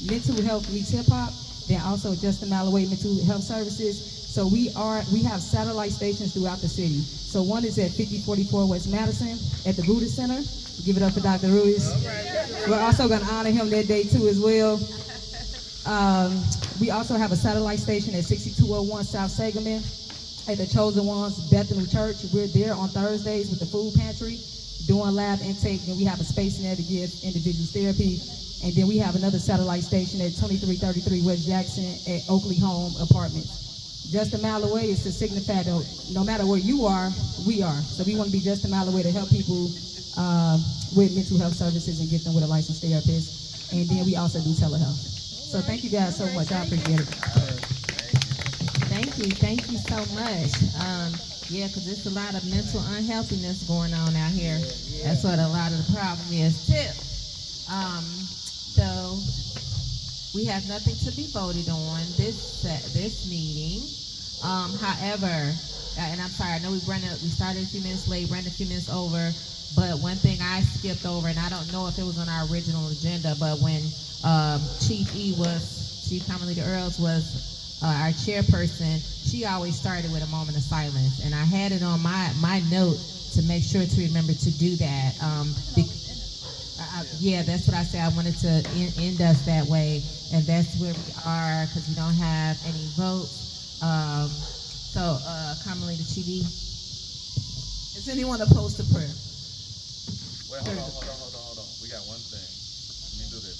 Mental Health Meets Hip Hop. Then also Just a Mile Away Mental Health Services. So we have satellite stations throughout the city. So one is at 5044 West Madison at the Rudis Center. Give it up for Dr. Rudis. We're also going to honor him that day too as well. We also have a satellite station at 6201 South Sangamon at the Chosen Ones Bethany Church. We're there on Thursdays with the food pantry doing live intake, and we have a space in there to give individuals therapy. And then we have another satellite station at 2333 West Jackson at Oakley Home Apartments. Just a mile away is to signify that no matter where you are, we are. So we want to be just a mile away to help people with mental health services and get them with a licensed therapist. And then we also do telehealth. So thank you guys so much. I appreciate it. Thank you so much. Yeah, because there's a lot of mental unhealthiness going on out here. That's what a lot of the problem is too. So we have nothing to be voted on this meeting. However, and I'm sorry, I know we started a few minutes late, ran a few minutes over, but one thing I skipped over, and I don't know if it was on our original agenda, but when Chief Common Leader Earls was our chairperson, she always started with a moment of silence, and I had it on my note to make sure to remember to do that. Yeah, that's what I said. I wanted to end us that way, and that's where we are because we don't have any votes. So, Common Leader Chibi. Is anyone opposed to prayer? Wait, hold on. We got one thing. Let me do this.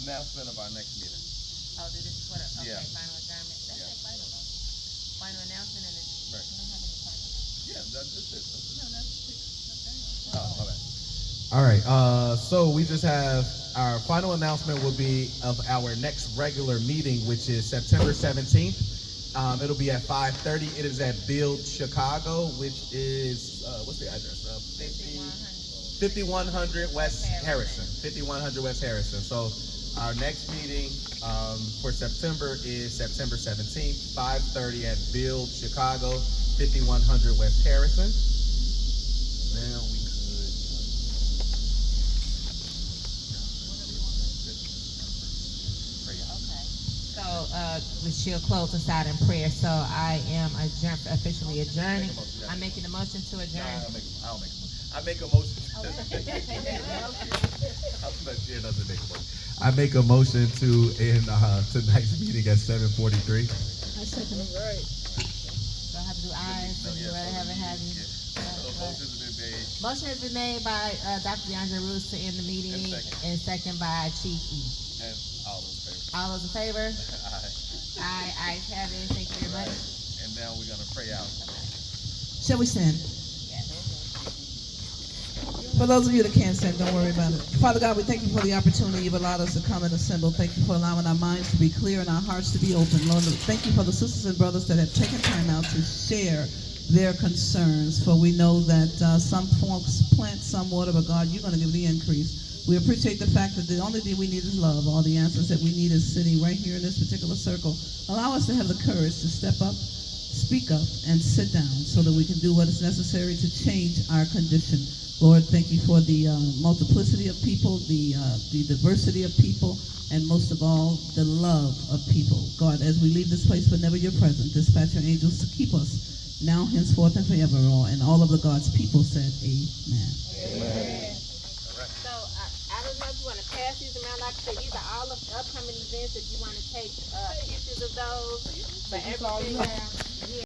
Announcement of our next meeting. Oh, this is what? Okay, Yeah. final adjournment. That's Yeah. it, final though. Final announcement and it's, Right. we don't have any final announcement. Yeah, that's it. No, that's it. Oh, my bad. All right, so we just have our final announcement will be of our next regular meeting, which is September 17th It'll be at 5:30. It is at Build Chicago, which is, what's the address? 5100 West Harrison. 5100 West Harrison. So our next meeting for September is September 17th, 5:30 at Build Chicago, 5100 West Harrison. Now we could. She'll close us out in prayer. So I am officially adjourning. I'm making a motion to adjourn. I make a motion. I make a motion to end tonight's meeting at 7:43. I second it. So I have to do ayes. Would you rather have it have you? Motion has been made by Dr. DeAndre Roos to end the meeting, and second by Chief E. And all those in favor. All those in favor? Aye. Aye. Ayes have it. Thank you very much. And now we're gonna pray out. Shall we stand? For those of you that can't stand, don't worry about it. Father God, we thank you for the opportunity you've allowed us to come and assemble. Thank you for allowing our minds to be clear and our hearts to be open. Lord, thank you for the sisters and brothers that have taken time out to share their concerns. For we know that some folks plant, some water, but God, you're going to give the increase. We appreciate the fact that the only thing we need is love. All the answers that we need is sitting right here in this particular circle. Allow us to have the courage to step up, speak up, and sit down so that we can do what is necessary to change our condition. Lord, thank you for the multiplicity of people, the diversity of people, and most of all, the love of people. God, as we leave this place whenever you're present, dispatch your angels to keep us now, henceforth, and forever. And all of the God's people said, amen. Amen. So I don't know if you want to pass these around. Like I said, these are all of the upcoming events. If you want to take pictures of those, but everything.